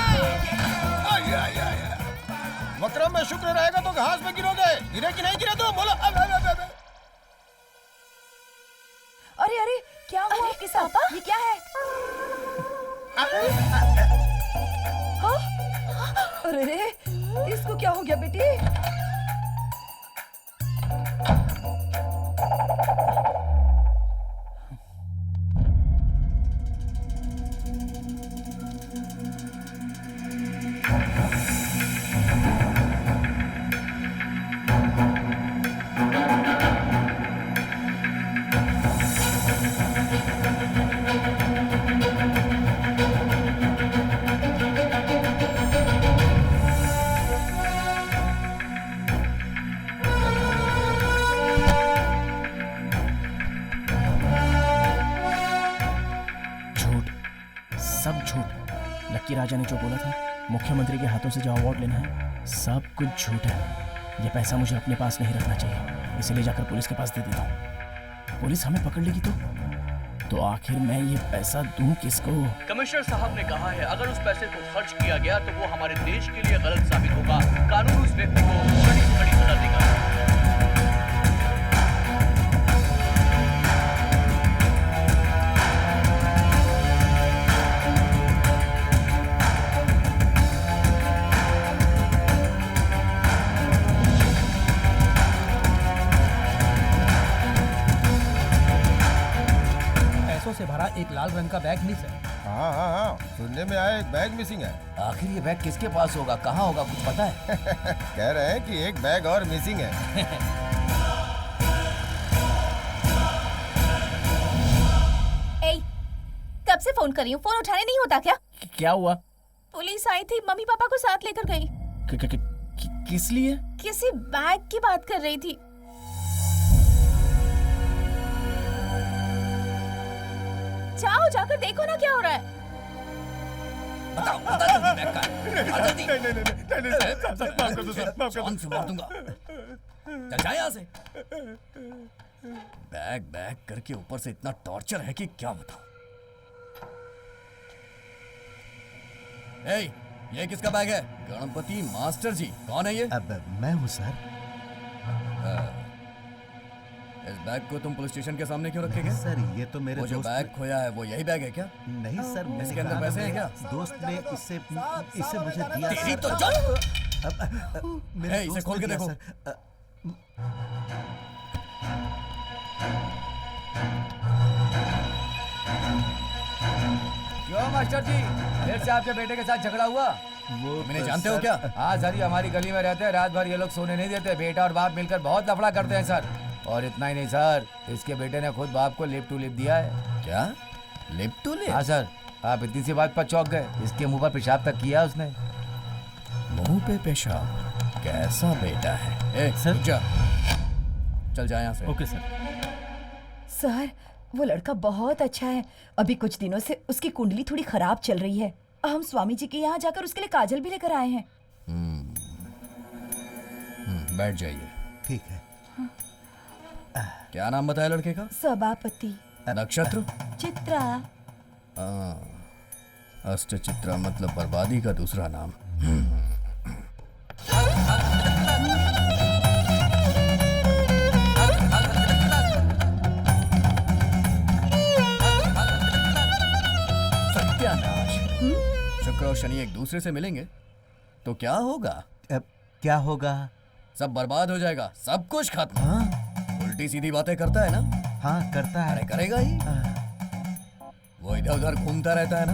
वक्रम में शुक्र रहेगा तो घास में गिरोगे। गिरे कि नहीं गिरे तो बोलो। अरे अरे, क्या हुआ आपके साथ? ये क्या है? अरे इसको क्या हो गया बेटी? सब झूठ। लक्की राजा ने जो बोला था मुख्यमंत्री के हाथों से जो अवार्ड लेना है, सब कुछ झूठ है। ये पैसा मुझे अपने पास नहीं रखना चाहिए, इसीलिए जाकर पुलिस के पास दे देता हूँ। पुलिस हमें पकड़ लेगी तो आखिर मैं ये पैसा दूं किसको? कमिश्नर साहब ने कहा है अगर उस पैसे को खर्च किया गया तो वो हमारे देश के लिए गलत साबित होगा। कानून उस व्यक्ति को कड़ी से कड़ी सजा देगा। से भरा एक लाल रंग का बैग मिस है। हाँ हाँ हाँ, सुनने में आया एक बैग मिसिंग है। आखिर ये बैग किसके पास होगा, कहाँ होगा, कुछ पता है? कह रहे हैं कि एक बैग और मिसिंग है। ए, कब से फोन कर रही हूँ, फोन उठाने नहीं होता क्या? क्या हुआ? पुलिस आई थी, मम्मी पापा को साथ लेकर गई। किस लिए? किसी बैग की बात कर रही थी। जाओ, जाकर देखो ना क्या हो रहा है। बताओ जल्दी बैग कहाँ है? नहीं, जान से मार दूंगा। चल जा यहाँ से। बैग बैग करके ऊपर से इतना टॉर्चर है कि क्या बताऊं। ए, ये किसका बैग है? गणपति मास्टर जी, कौन है ये? अब मैं हूँ सर। इस बैग को तुम पुलिस स्टेशन के सामने क्यों रखे गए? सर ये तो मेरे वो जो बैग खोया है वो यही बैग है क्या? नहीं सर, इसके अंदर पैसे हैं क्या? दोस्त ने इसे मुझे दिया। तेरी तो मेरे इसे खोल के देखो। क्यों मास्टर जी, फिर से आपके बेटे के साथ झगड़ा हुआ? तुमने जानते हो क्या, आज सारी हमारी गली में रहते हैं, रात भर ये लोग सोने नहीं देते। बेटा और बाप मिलकर बहुत लफड़ा करते हैं सर। और इतना ही नहीं सर, इसके बेटे ने खुद बाप को लिप टू लिप दिया है। क्या लिप टू लिप? हाँ सर, आप इतनी सी बात पर चौंक गए, इसके मुंह पर पेशाब तक किया उसने। मुंह पे पेशाब? कैसा बेटा है? सर जा, चल जा यहाँ से। Okay sir. सर वो लड़का बहुत अच्छा है। अभी कुछ दिनों से उसकी कुंडली थोड़ी खराब चल रही है। हम स्वामी जी के यहाँ जाकर उसके लिए काजल भी लेकर आए हैं। बैठ जाइए। ठीक है। क्या नाम बताया लड़के का? सभापति। नक्षत्र? चित्रा। अष्ट चित्रा मतलब बर्बादी का दूसरा नाम। सत्यानाश। शुक्र और शनि एक दूसरे से मिलेंगे तो क्या होगा? क्या होगा? सब बर्बाद हो जाएगा, सब कुछ खत्म। उल्टी सीधी बातें करता है ना? हाँ करता है। अरे करेगा ही। वो इधर उधर घूमता रहता है ना?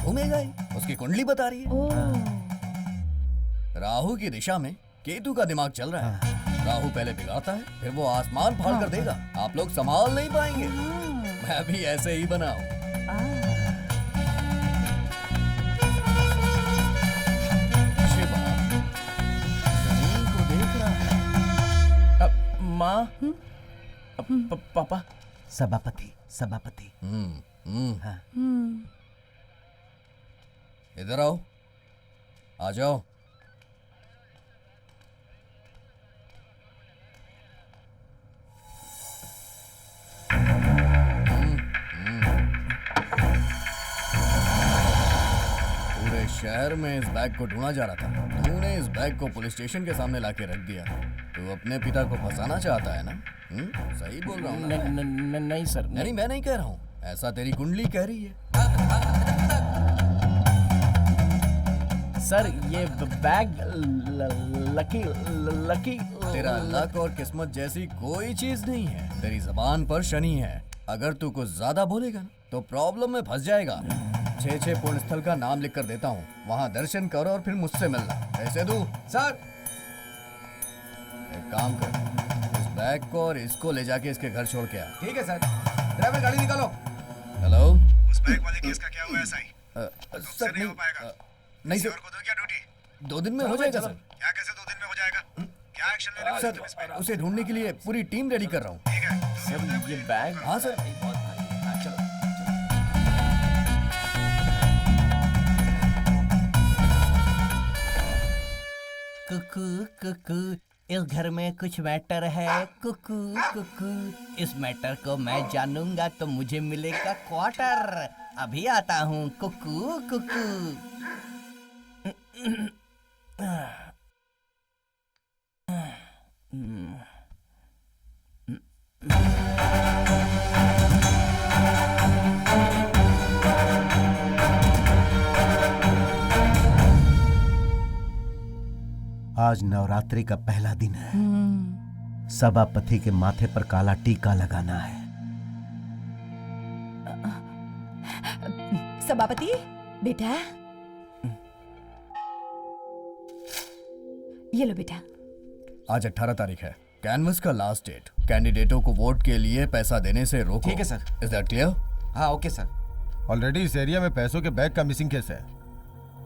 घूमेगा ही, उसकी कुंडली बता रही है। राहु की दिशा में केतु का दिमाग चल रहा है। राहु पहले बिगाड़ता है, फिर वो आसमान फाड़ कर देगा। आप लोग संभाल नहीं पाएंगे। मैं भी ऐसे ही बना हूं। शिवा शनि को देख रहा है। माँ, पापा। सभापति, सभापति। हाँ। इधर आओ, आ जाओ। पूरे शहर में इस बैग को ढूंढा जा रहा था। तूने इस बैग को पुलिस स्टेशन के सामने लाके रख दिया। तू अपने पिता को फंसाना चाहता है ना? सही बोल रहा हूँ ना? नहीं सर। नहीं, मैं नहीं कह रहा हूँ, ऐसा तेरी कुंडली कह रही है। सर ये बैग लकी तेरा लक और किस्मत जैसी कोई चीज नहीं है। तेरी जबान पर शनि है। अगर तू कुछ ज्यादा बोलेगा तो प्रॉब्लम में फंस जाएगा। 6 पुण्य स्थल का नाम लिख कर देता हूँ, वहाँ दर्शन करो और फिर मुझसे मिलना। पैसे दूं? सर एक काम कर, इस बैग को और इसको ले जाके इसके घर छोड़ के आ। ठीक है सर। ड्राइवर गाड़ी निकालो। हेलो, उस बैग वाले केस का क्या हुआ है साईं? सर नहीं हो पाएगा। नहीं सर, को दो क्या ड्यूटी? 2 दिन में हो जाएगा सर। क्या कैसे 2 दिन में हो जाएगा? क्या एक्शन लेने वाले तुम इस पे? सर उसे ढूंढने के लिए पूरी टीम रेडी कर रहा हूँ। ठीक है सर, ये बैग। हाँ सर। कुकू कुकू, इस घर में कुछ मैटर है। कुकू कुकू, इस मैटर को मैं जानूंगा तो मुझे मिलेगा क्वार्टर। अभी आता हूँ। कुकू कुकू। आज नवरात्रि का पहला दिन है। सभापति के माथे पर काला टीका लगाना है। सभापति बेटा, ये लो बेटा। आज 18 तारीख है, कैनवस का लास्ट डेट। कैंडिडेटों को वोट के लिए पैसा देने से रोको। ठीक है सर। Is that clear? हाँ ओके सर। ऑलरेडी इस एरिया में पैसों के बैग का मिसिंग केस है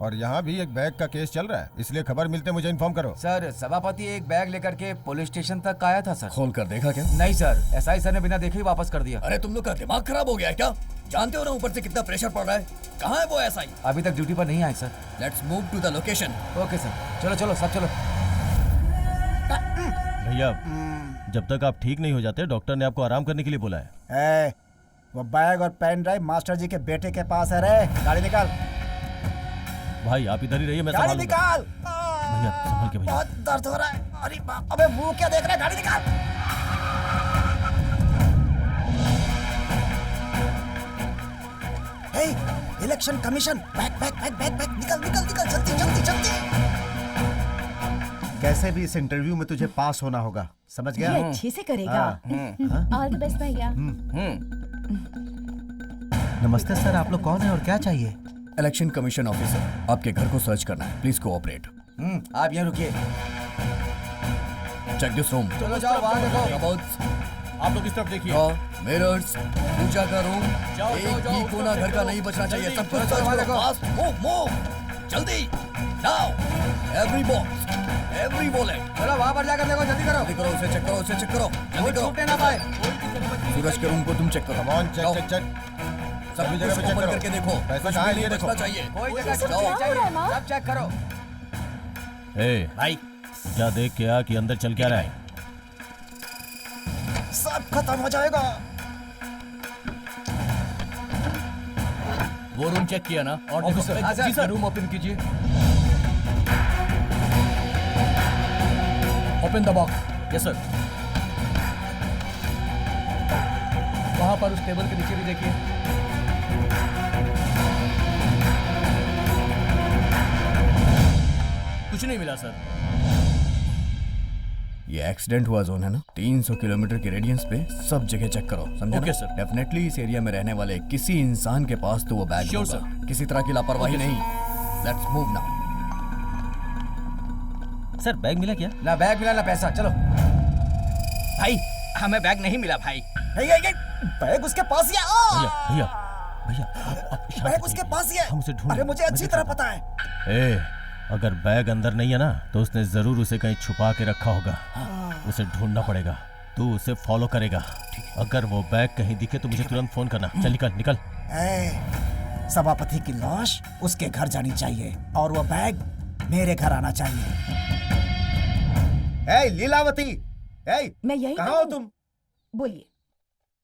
और यहाँ भी एक बैग का केस चल रहा है, इसलिए खबर मिलते मुझे इन्फॉर्म करो। सर सभापति एक बैग लेकर के पुलिस स्टेशन तक आया था सर। खोल कर देखा क्या? नहीं सर, एसआई सर ने बिना देखे ही वापस कर दिया। अरे तुम लोग का दिमाग खराब हो गया है क्या? जानते हो ना ऊपर से कितना प्रेशर पड़ रहा है। कहाँ है वो एसआई? अभी तक ड्यूटी पर नहीं आए sir. Let's move to the location. Okay sir, चलो चलो सब चलो। भैया जब तक आप ठीक नहीं हो जाते डॉक्टर ने आपको आराम करने के लिए बोला है। वो बैग और पेन ड्राइव मास्टर जी के बेटे के पास है रे। गाड़ी निकाल। भाई आप इधर ही रहिए, मैं गाड़ी संभाल लूंगा। निकाल। भैया संभल के भैया। बहुत दर्द हो रहा है। अरे बाप, अबे मुंह क्या देख रहा है? गाड़ी निकाल। Hey, election commission, bag bag bag bag bag, निकल निकल निकल, जल्दी जल्दी जल्दी। कैसे भी इस इंटरव्यू में तुझे पास होना होगा, समझ गया? ये अच्छे से करेगा। ऑल द बेस्ट भैया। नमस्ते सर, आप लोग कौन है और क्या चाहिए? इलेक्शन कमीशन ऑफिसर, आपके घर को सर्च करना है, प्लीज कोऑपरेट। आप यहाँ रुकिए। Check this room. चलो जाओ वहाँ देखो। कबर्ड्स, आप लोग इस तरफ देखिए। मिरर्स, पूजा का रूम, एक भी कोना घर का नहीं बचना चाहिए। सब कुछ सर्च करो। फास्ट, मूव मूव, जल्दी, now, every box, every wallet. चलो वहाँ पर जाकर देखो, जल्दी करो। जल्दी करो, उसे चेक करो, उसे चेक करो, जल्दी करो। छूटने ना पाए। सूरज के रूम को तुम चेक करो। Come on, check check check. सभी जगह पे चेक करके देखो, पैसा कुछ कहाँ है भी ये नहीं देखो। बचना चाहिए। कोई जगह छूट नहीं चाहिए, सब चेक करो। ए भाई क्या देख के आ कि अंदर चल क्या रहा है? सब खत्म हो जाएगा। वो रूम चेक किया ना? और ऑफिसर, हाँ सर। जी सर, रूम ओपन कीजिए। Open the box. Yes sir. वहां पर उस टेबल के नीचे भी देखिए। कुछ नहीं मिला सर। ये एक्सीडेंट हुआ जोन है ना, 300 किलोमीटर के रेडियंस पे सब जगह चेक करो, समझे? Okay sir. डेफिनेटली इस एरिया में रहने वाले किसी इंसान के पास तो वो बैग Sure, होगा। sir. किसी तरह की लापरवाही नहीं। Let's move now. Sir bag मिला क्या? ना बैग मिला ना पैसा, चलो। भाई हमें बैग नहीं मिला भाई। बैग उसके पास ही है। भैया भैया भैया बैग उसके पास ही है। हम उसे ढूंढ अरे मुझे अच्छी तरह पता है। ए अगर बैग अंदर नहीं है ना तो उसने जरूर उसे कहीं छुपा के रखा होगा। उसे ढूंढना पड़ेगा। तू उसे फॉलो करेगा। अगर वो बैग कहीं दिखे तो मुझे तुरंत फोन करना। चल निकल निकल। सभापति की लाश उसके घर जानी चाहिए और वो बैग मेरे घर आना चाहिए। लीलावती, मैं यही कहाँ हो तुम? बोलिए।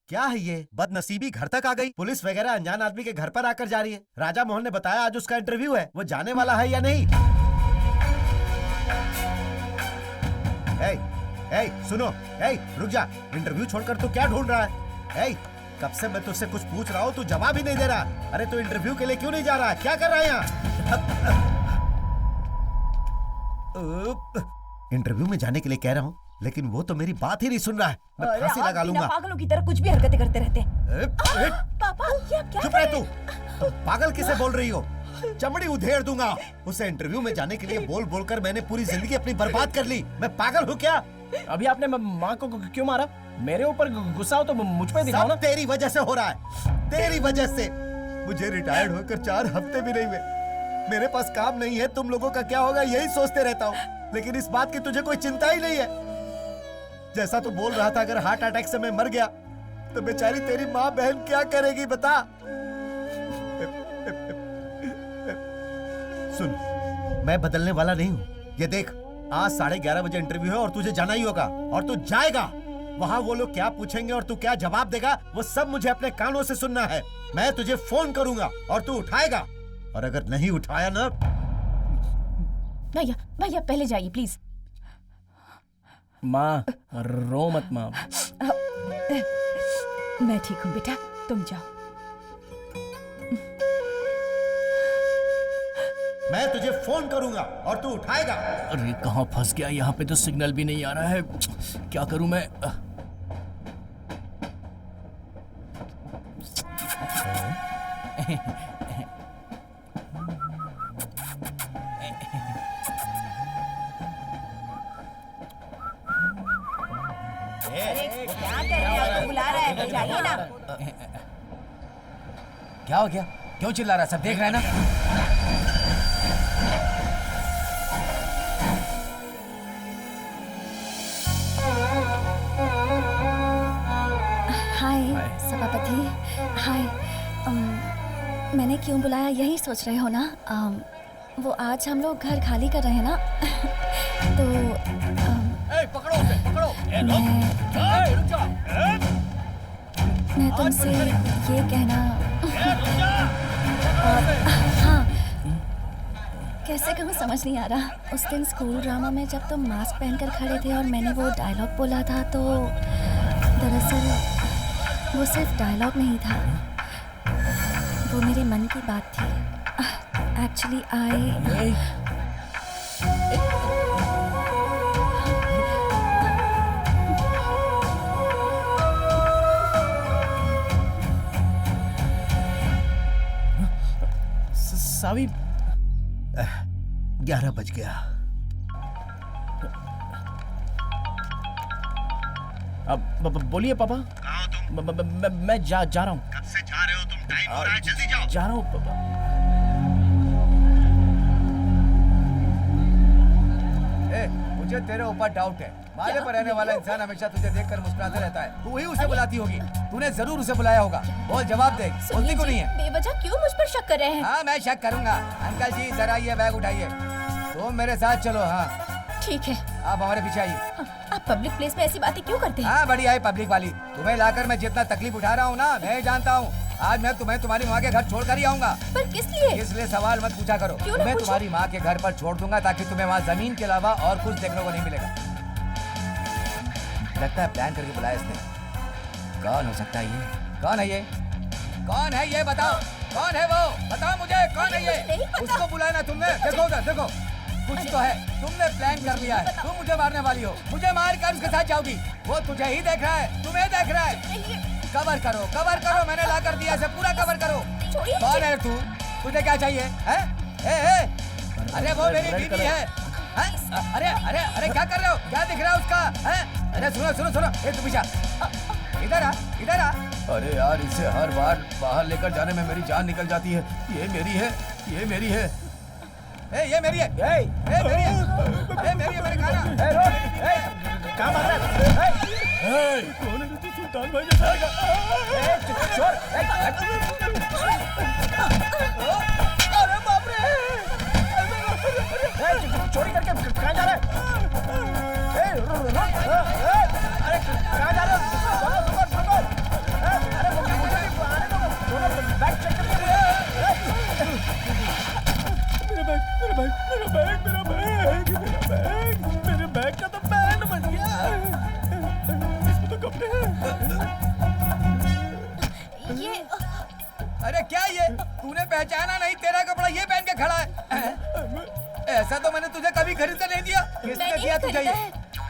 क्या है ये बदनसीबी? घर तक आ गई। पुलिस वगैरह अनजान आदमी के घर पर आकर जा रही है। राजा मोहन ने बताया आज उसका इंटरव्यू है, वो जाने वाला है या नहीं? सुनो, रुक जा। इंटरव्यू छोड़कर तू क्या ढूंढ रहा है? कब से मैं तुझसे कुछ पूछ रहा हूँ, तू जवाब ही नहीं दे रहा। अरे तू इंटरव्यू के लिए क्यों नहीं जा रहा? क्या कर रहा है यहाँ? इंटरव्यू में जाने के लिए कह रहा हूँ, लेकिन वो तो मेरी बात ही नहीं सुन रहा है। मैं फांसी लगा लूंगा। पागलों की तरह कुछ भी हरकतें करते रहते हैं। पापा क्या क्या चुप रह तू। पागल किसे बोल रही हो? चमड़ी उधेड़ दूंगा। उसे इंटरव्यू में जाने के लिए बोल बोलकर मैंने पूरी जिंदगी अपनी बर्बाद कर ली। मैं पागल हूँ क्या? अभी आपने माँ को क्यों मारा? मेरे ऊपर गुस्सा हो तो मुझ पे दिखाओ ना। तेरी वजह से हो रहा है, तेरी वजह से। मुझे रिटायर्ड होकर 4 हफ्ते भी नहीं हुए। मेरे पास काम नहीं है, तुम लोगों का क्या होगा यही सोचते रहता हूँ। लेकिन इस बात की तुझे कोई चिंता ही नहीं है। जैसा तू बोल रहा था, अगर हार्ट अटैक से मैं मर गया तो बेचारी तेरी माँ बहन क्या करेगी बता? सुन, मैं बदलने वाला नहीं हूँ। ये देख, आज 11:30 बजे इंटरव्यू है और तुझे जाना ही होगा और तू जाएगा। वहाँ वो लोग क्या पूछेंगे और तू क्या जवाब देगा, वो सब मुझे अपने कानों से सुनना है। मैं तुझे फोन करूंगा और तू उठाएगा, और अगर नहीं उठाया ना। भैया भैया पहले जाइए प्लीज। माँ रो मत माँ। मैं ठीक हूँ बेटा, तुम जाओ। मैं तुझे फोन करूंगा और तू उठाएगा। अरे कहाँ फंस गया? यहाँ पे तो सिग्नल भी नहीं आ रहा है। क्या करूं मैं? अरे क्या कर रहे हैं? आपको बुला रहा है, जाइए ना। क्या हो गया? क्यों चिल्ला रहा है? सब देख रहे हैं ना? हाय सभापति। हाय। मैंने क्यों बुलाया यही सोच रहे हो ना? वो आज हम लोग घर खाली कर रहे हैं ना तो पकड़ो उसे, पकड़ो। रुक जाओ। मैं तुमसे ये कहना हाँ कैसे कहूँ समझ नहीं आ रहा। उस दिन स्कूल ड्रामा में जब तुम मास्क पहनकर खड़े थे और मैंने वो डायलॉग बोला था तो दरअसल वो सिर्फ डायलॉग नहीं था, वो मेरे मन की बात थी। एक्चुअली आई सावी 11 बज गया। अब बोलिए पापा। कहाँ हो तुम? मैं जा रहा हूँ। कब से जा रहे हो तुम? टाइम हो रहा है, जल्दी जाओ। जा रहा हूँ पापा। मुझे तेरे ऊपर डाउट है। माले पर रहने वाला इंसान हमेशा तुझे देखकर मुस्कुराता रहता है। तू ही उसे बुलाती होगी। तूने जरूर उसे बुलाया होगा। बोल, जवाब दे। बोलती क्यों नहीं है? बेवजह क्यों मुझ पर शक कर रहे हैं? हाँ, मैं शक करूंगा। अंकल जी जरा ये बैग उठाइए। तुम मेरे साथ चलो। हाँ ठीक है, आप हमारे पीछे आइए। आप पब्लिक प्लेस में ऐसी बातें क्यों करते हैं? हाँ, बढ़िया है पब्लिक वाली। तुम्हें लाकर मैं जितना तकलीफ उठा रहा हूँ ना, मैं जानता हूँ। आज मैं तुम्हें तुम्हारी माँ के घर छोड़ कर ही आऊंगा। पर किस लिए? इसलिए सवाल मत पूछा करो। तुम्हें तुम्हारी माँ के घर पर छोड़ दूंगा ताकि तुम्हें वहाँ जमीन के अलावा और कुछ देखने को नहीं मिलेगा। लगता है प्लान करके बुलाया इसने। कौन हो सकता है ये? कौन है ये? कौन है ये? बताओ कौन है वो? बताओ मुझे कौन है ये? उसको बुलाया ना तुमने? देखो उधर देखो, कुछ तो है। तुमने प्लान कर लिया है। तुम मुझे मारने वाली हो। मुझे मार कर उसके साथ जाओगी। वो तुझे ही देख रहा है, तुम्हें देख रहा है। कवर करो, कवर करो। मैंने ला कर दिया इसे, पूरा कवर करो। कौन है तू? तुझे क्या चाहिए? हैं? अरे वो मेरी बीवी है। अरे अरे अरे क्या कर रहे हो? क्या दिख रहा है उसका? हैं? अरे सुनो सुनो सुनो, तू पीछा इधर आ, इधर आ। अरे यार, इसे हर बार बाहर लेकर जाने में मेरी जान निकल जाती है। ये मेरी है, ये मेरी है। ये मेरी है। मेरी है। मेरी है, मैंने कहा ना। क्या बात है? कौन है तू? सुल्तान भाई जैसा आएगा। अरे बाप रे! चोरी करके कहाँ जा रहा है? अरे कहाँ जा रहे हो? अरे मुझे भी आने दो। बैग चेक कर लिया। मेरे बैग का तो बैंड बज गया। इसमें तो कपड़े हैं। ये अरे क्या ये? तूने पहचाना नहीं? तेरा कपड़ा ये पहन के खड़ा है। ऐसा तो मैंने तुझे कभी खरीद नहीं दिया। किसने दिया तुझे ये?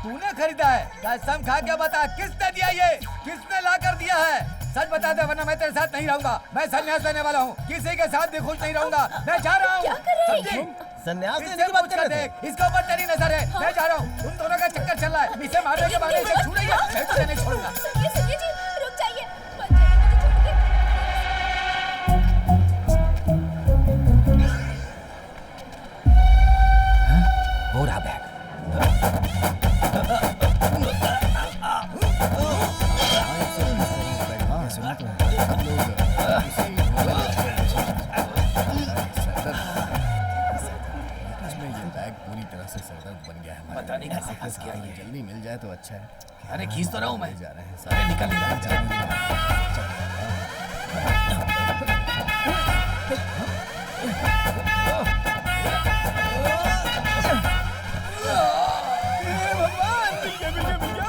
तूने खरीदा है? कसम खा के बता, किसने दिया ये? किसने ला कर दिया है? सच बता दे, वरना मैं तेरे साथ नहीं रहूंगा। मैं संन्यास लेने वाला हूँ। किसी के साथ भी खुश नहीं रहूंगा। मैं जा रहा हूँ। क्या कर रहे हैं? संन्यास लेने की बात कर रहे थे। इसके ऊपर तेरी नजर है। मैं जा रहा हूँ। तुम दोनों का चक्कर चल रहा है। इसे मारने के बाद इसे छू रही है। मैं तुझे नहीं छोड़ूंगा। सुनिए जी, रुक जाइए। मत जाइए, मुझे छोड़ के। वो रहा बैग। सुना तो है। पूरी तरह से सरदर्द बन गया है। पता नहीं कैसे फंस गया ये। जल्दी मिल जाए तो अच्छा है। अरे खींच तो रहा हूँ मैं। जा रहे हैं। अरे निकल निकल।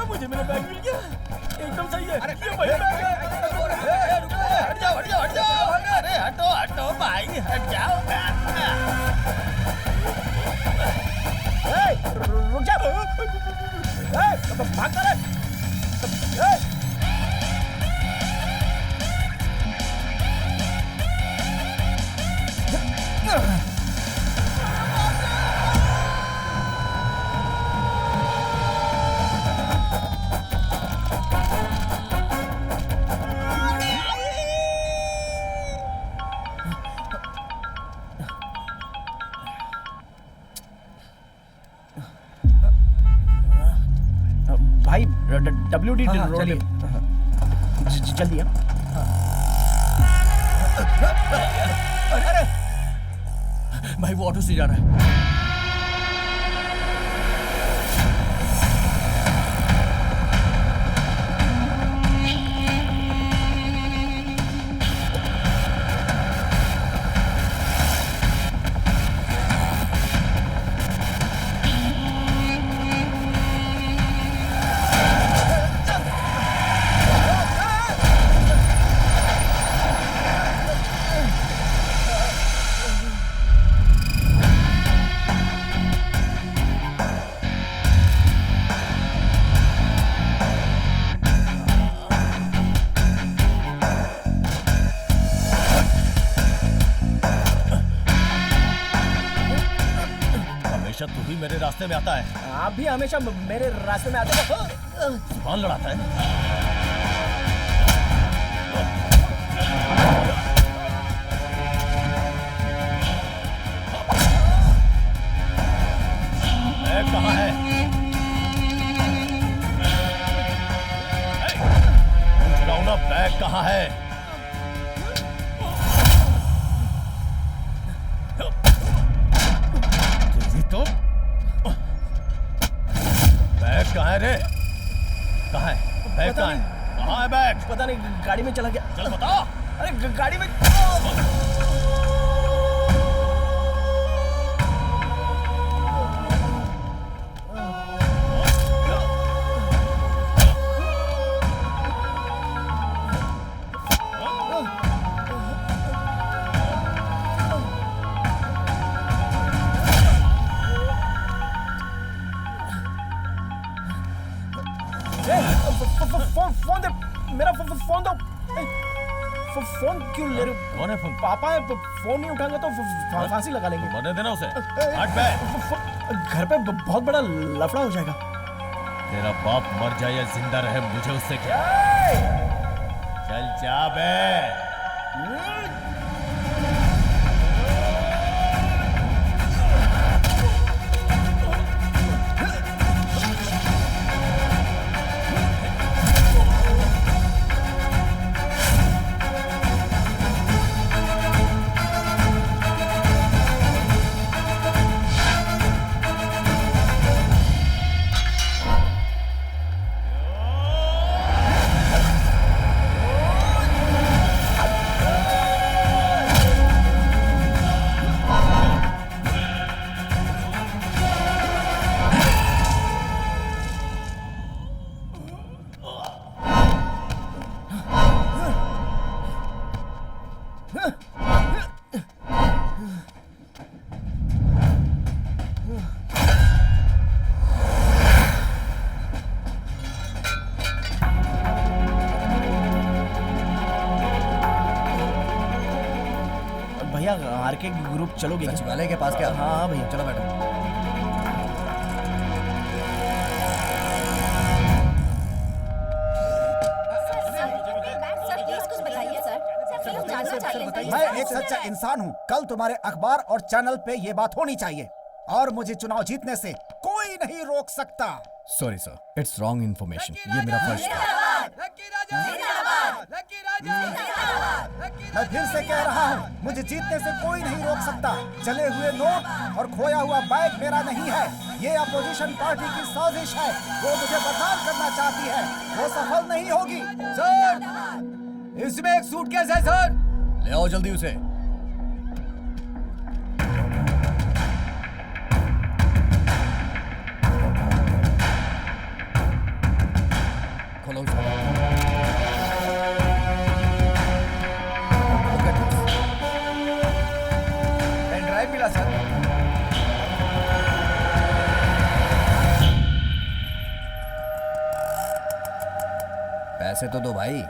मुझे मेरा बैग मिल गया। एकदम सही है। अरे ये वही बैग है। हट जाओ, हट जाओ, हट जाओ। अरे हटो, हटो भाई, हट जाओ। रुक जा। भाग कर। WD हाँ, रोड चलिए। जल्दी हाँ। अरे भाई वो ऑटो से जा रहा है। हमेशा तू ही मेरे रास्ते में आता है। आप भी हमेशा मेरे रास्ते में आते हो। कौन लड़ाता है? बैग कहाँ है? पूछ रहा हूं ना, बैग कहाँ है? तो बैग कहाँ है रे? कहाँ है बैग? कहाँ है? कहाँ है बैग? पता नहीं, गाड़ी में चला गया। चल बता। अरे गाड़ी में। फोन दे, मेरा फोन दो। फोन क्यों ले रहे हो? कौन है फोन? पापा है, फोन नहीं उठाएंगे तो फांसी लगा लेंगे। मरने देना उसे। हट बे। घर पे बहुत बड़ा लफड़ा हो जाएगा। तेरा बाप मर जाए या जिंदा रहे, मुझे उससे क्या? चल जा बे। भैया आर के ग्रुप चलोगे? सचिवालय के पास क्या? हाँ भैया चलो बैठो। मैं एक सच्चा इंसान हूँ। कल तुम्हारे अखबार और चैनल पे ये बात होनी चाहिए और मुझे चुनाव जीतने से कोई नहीं रोक सकता। Sorry sir, it's wrong information. ये मेरा फर्स्ट था। मैं फिर से कह रहा हूँ, मुझे जीतने से कोई नहीं रोक सकता। चले हुए नोट और खोया हुआ बैग मेरा नहीं है। ये अपोजिशन पार्टी की साजिश है। वो मुझे बदनाम करना चाहती है, वो सफल नहीं होगी। सर, इसमें एक सूटकेस है सर, ले आओ जल्दी उसे। खोलो उसे। पेन ड्राइव मिला सर। पैसे तो दो भाई।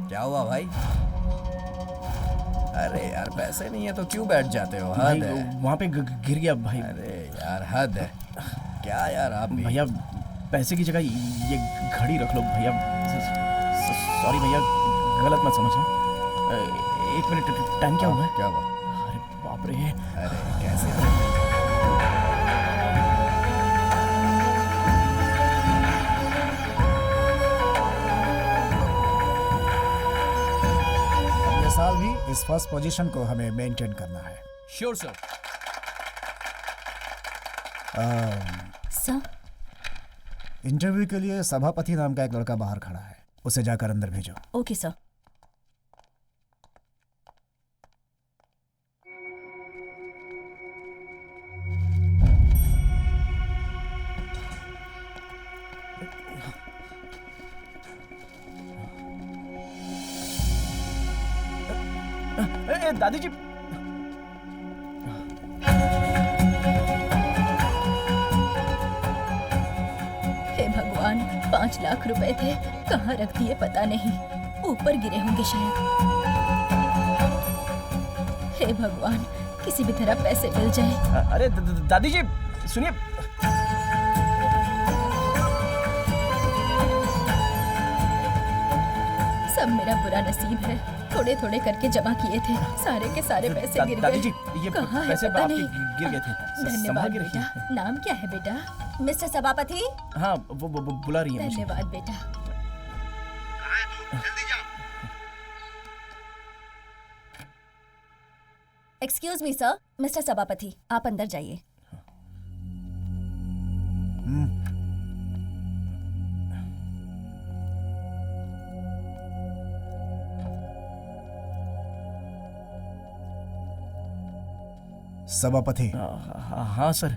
क्या हुआ भाई? अरे यार पैसे नहीं है तो क्यों बैठ जाते हो? हद है। वहाँ पे गिर गया भाई। अरे यार हद है। क्या यार आप भी? भैया पैसे की जगह ये घड़ी रख लो भैया। सॉरी भैया, गलत मत समझना। एक मिनट, टाइम क्या हुआ है? क्या हुआ? अरे बाप बाप रे। अरे कैसे ये साल भी इस फर्स्ट पोजीशन को हमें मेंटेन करना है। Sure sir. सर इंटरव्यू के लिए सभापति नाम का एक लड़का बाहर खड़ा है, उसे जाकर अंदर भेजो। Okay sir. दादी जी, हे भगवान, 5 लाख रुपए थे, कहाँ रख दिए पता नहीं, ऊपर गिरे होंगे शायद। हे भगवान, किसी भी तरह पैसे मिल जाए। अरे दादी जी सुनिए। सब मेरा बुरा नसीब है, थोड़े थोड़े करके जमा किए थे, सारे के सारे पैसे गिर गए। दादी जी, ये कहाँ है पैसे पता आपके नहीं। गिर गए थे। धन्यवाद संभाल के बेटा। रखिए। नाम क्या है बेटा? मिस्टर सभापति। हाँ, वो बुला रही है मुझे। धन्यवाद बेटा। एक्सक्यूज मी सर, मिस्टर सभापति, आप अंदर जाइए। सभापति। हाँ सर,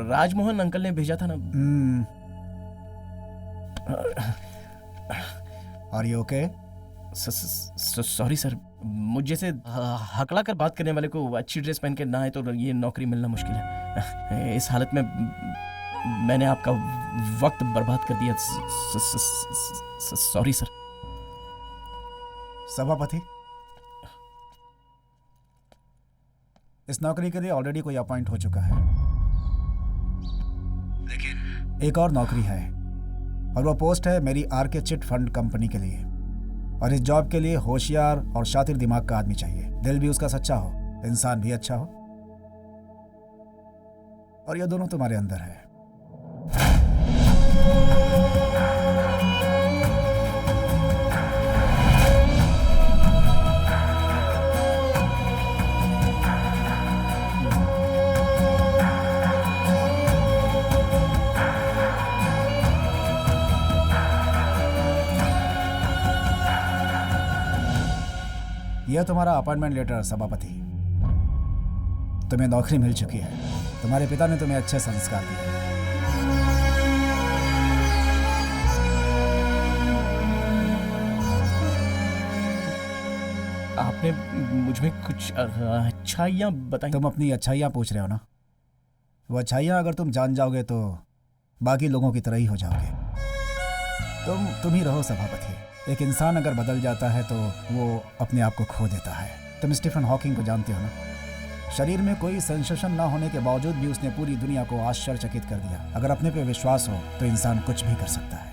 राजमोहन अंकल ने भेजा था ना। Are you okay? Sorry sir, मुझे से हकला कर बात करने वाले को अच्छी ड्रेस पहन के ना आए तो ये नौकरी मिलना मुश्किल है। इस हालत में मैंने आपका वक्त बर्बाद कर दिया। Sorry sir. सभापति, इस नौकरी के लिए ऑलरेडी कोई अपॉइंट हो चुका है, लेकिन एक और नौकरी है और वो पोस्ट है मेरी आरके चिट फंड कंपनी के लिए। और इस जॉब के लिए होशियार और शातिर दिमाग का आदमी चाहिए, दिल भी उसका सच्चा हो, इंसान भी अच्छा हो, और ये दोनों तुम्हारे अंदर है। यह तुम्हारा अपॉइंटमेंट लेटर सभापति। तुम्हें नौकरी मिल चुकी है, तुम्हारे पिता ने तुम्हें अच्छे संस्कार दिए। आपने मुझमें कुछ अच्छाइयाँ बताई। तुम अपनी अच्छाइयाँ पूछ रहे हो ना? वो अच्छाइयाँ अगर तुम जान जाओगे तो बाकी लोगों की तरह ही हो जाओगे। तुम ही रहो सभापति। एक इंसान अगर बदल जाता है तो वो अपने आप को खो देता है। तुम स्टीफन हॉकिंग को जानते हो ना? शरीर में कोई सेंसेशन ना होने के बावजूद भी उसने पूरी दुनिया को आश्चर्यचकित कर दिया। अगर अपने पे विश्वास हो तो इंसान कुछ भी कर सकता है।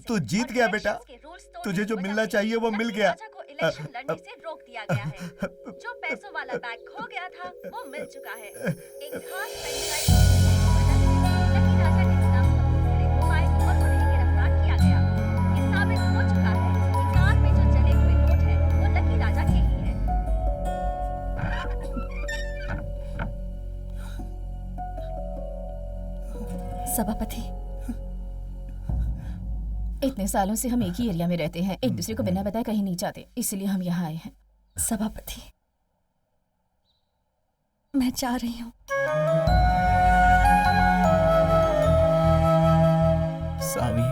तू जीत गया बेटा। तुझे जो मिलना चाहिए वो मिल गया। इलेक्शन लड़ने से रोक दिया गया है। जो पैसों वाला बैग खो गया था वो मिल चुका है। एक खास लकी राजा के खिलाफ खड़े हो आए और उन्हें गिरफ्तार किया गया। ये साबित हो चुका है कि कार में जो जले हुए नोट है वो लकी राजा के ही है। सभापति, इतने सालों से हम एक ही एरिया में रहते हैं, एक दूसरे को बिना बताए कहीं नहीं जाते, इसलिए हम यहाँ आए हैं। सभापति, मैं जा रही हूँ। सावी,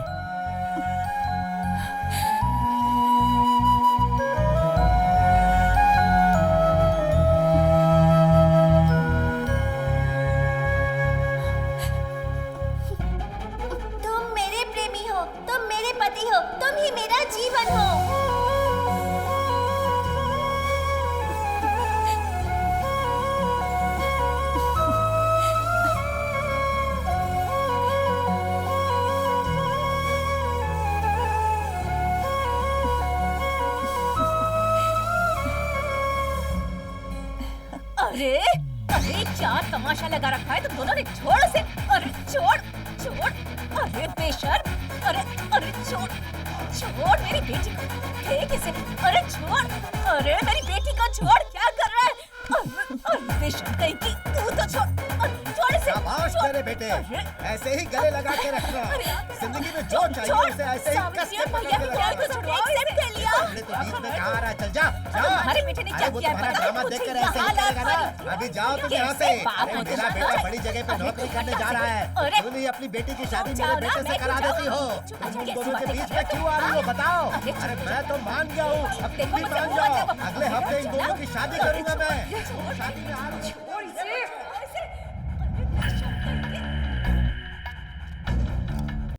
अरे अरे क्या तमाशा लगा रखा है तुम दोनों ने, छोड़ उसे। अरे छोड़ छोड़, अरे बेशर्म, अरे अरे छोड़ छोड़ मेरी बेटी को, फेंक इसे। अरे छोड़, अरे मेरी बेटी को छोड़, क्या कर रहा है? अरे बेशर्म कहीं की, तू तो छोड़ इसे। शाबाश तेरे बेटे, ऐसे ही गले लगा के रखना। जिंदगी में जो चाहिए उसे ऐसे ही कस के पकड़ के रखना। अरे तो बीच में कहाँ आ रहा है? चल जा जा। तुम्हारे बेटे ने क्या किया तुम्हारा ड्रामा देखकर ऐसे ही करेगा ना। अभी जाओ तुम यहाँ से। अरे मेरा बेटा बड़ी जगह पे नौकरी करने जा रहा है, तुम ही अपनी बेटी की शादी मेरे बेटे से करा देती हो। तुम दोनों के बीच में क्यों आ रही हो बताओ? अरे मैं तो मान गया हूँ, अब तुम भी मान जाओ। अगले हफ्ते इन दोनों की शादी करूंगा मैं। शादी में आ रही हूँ।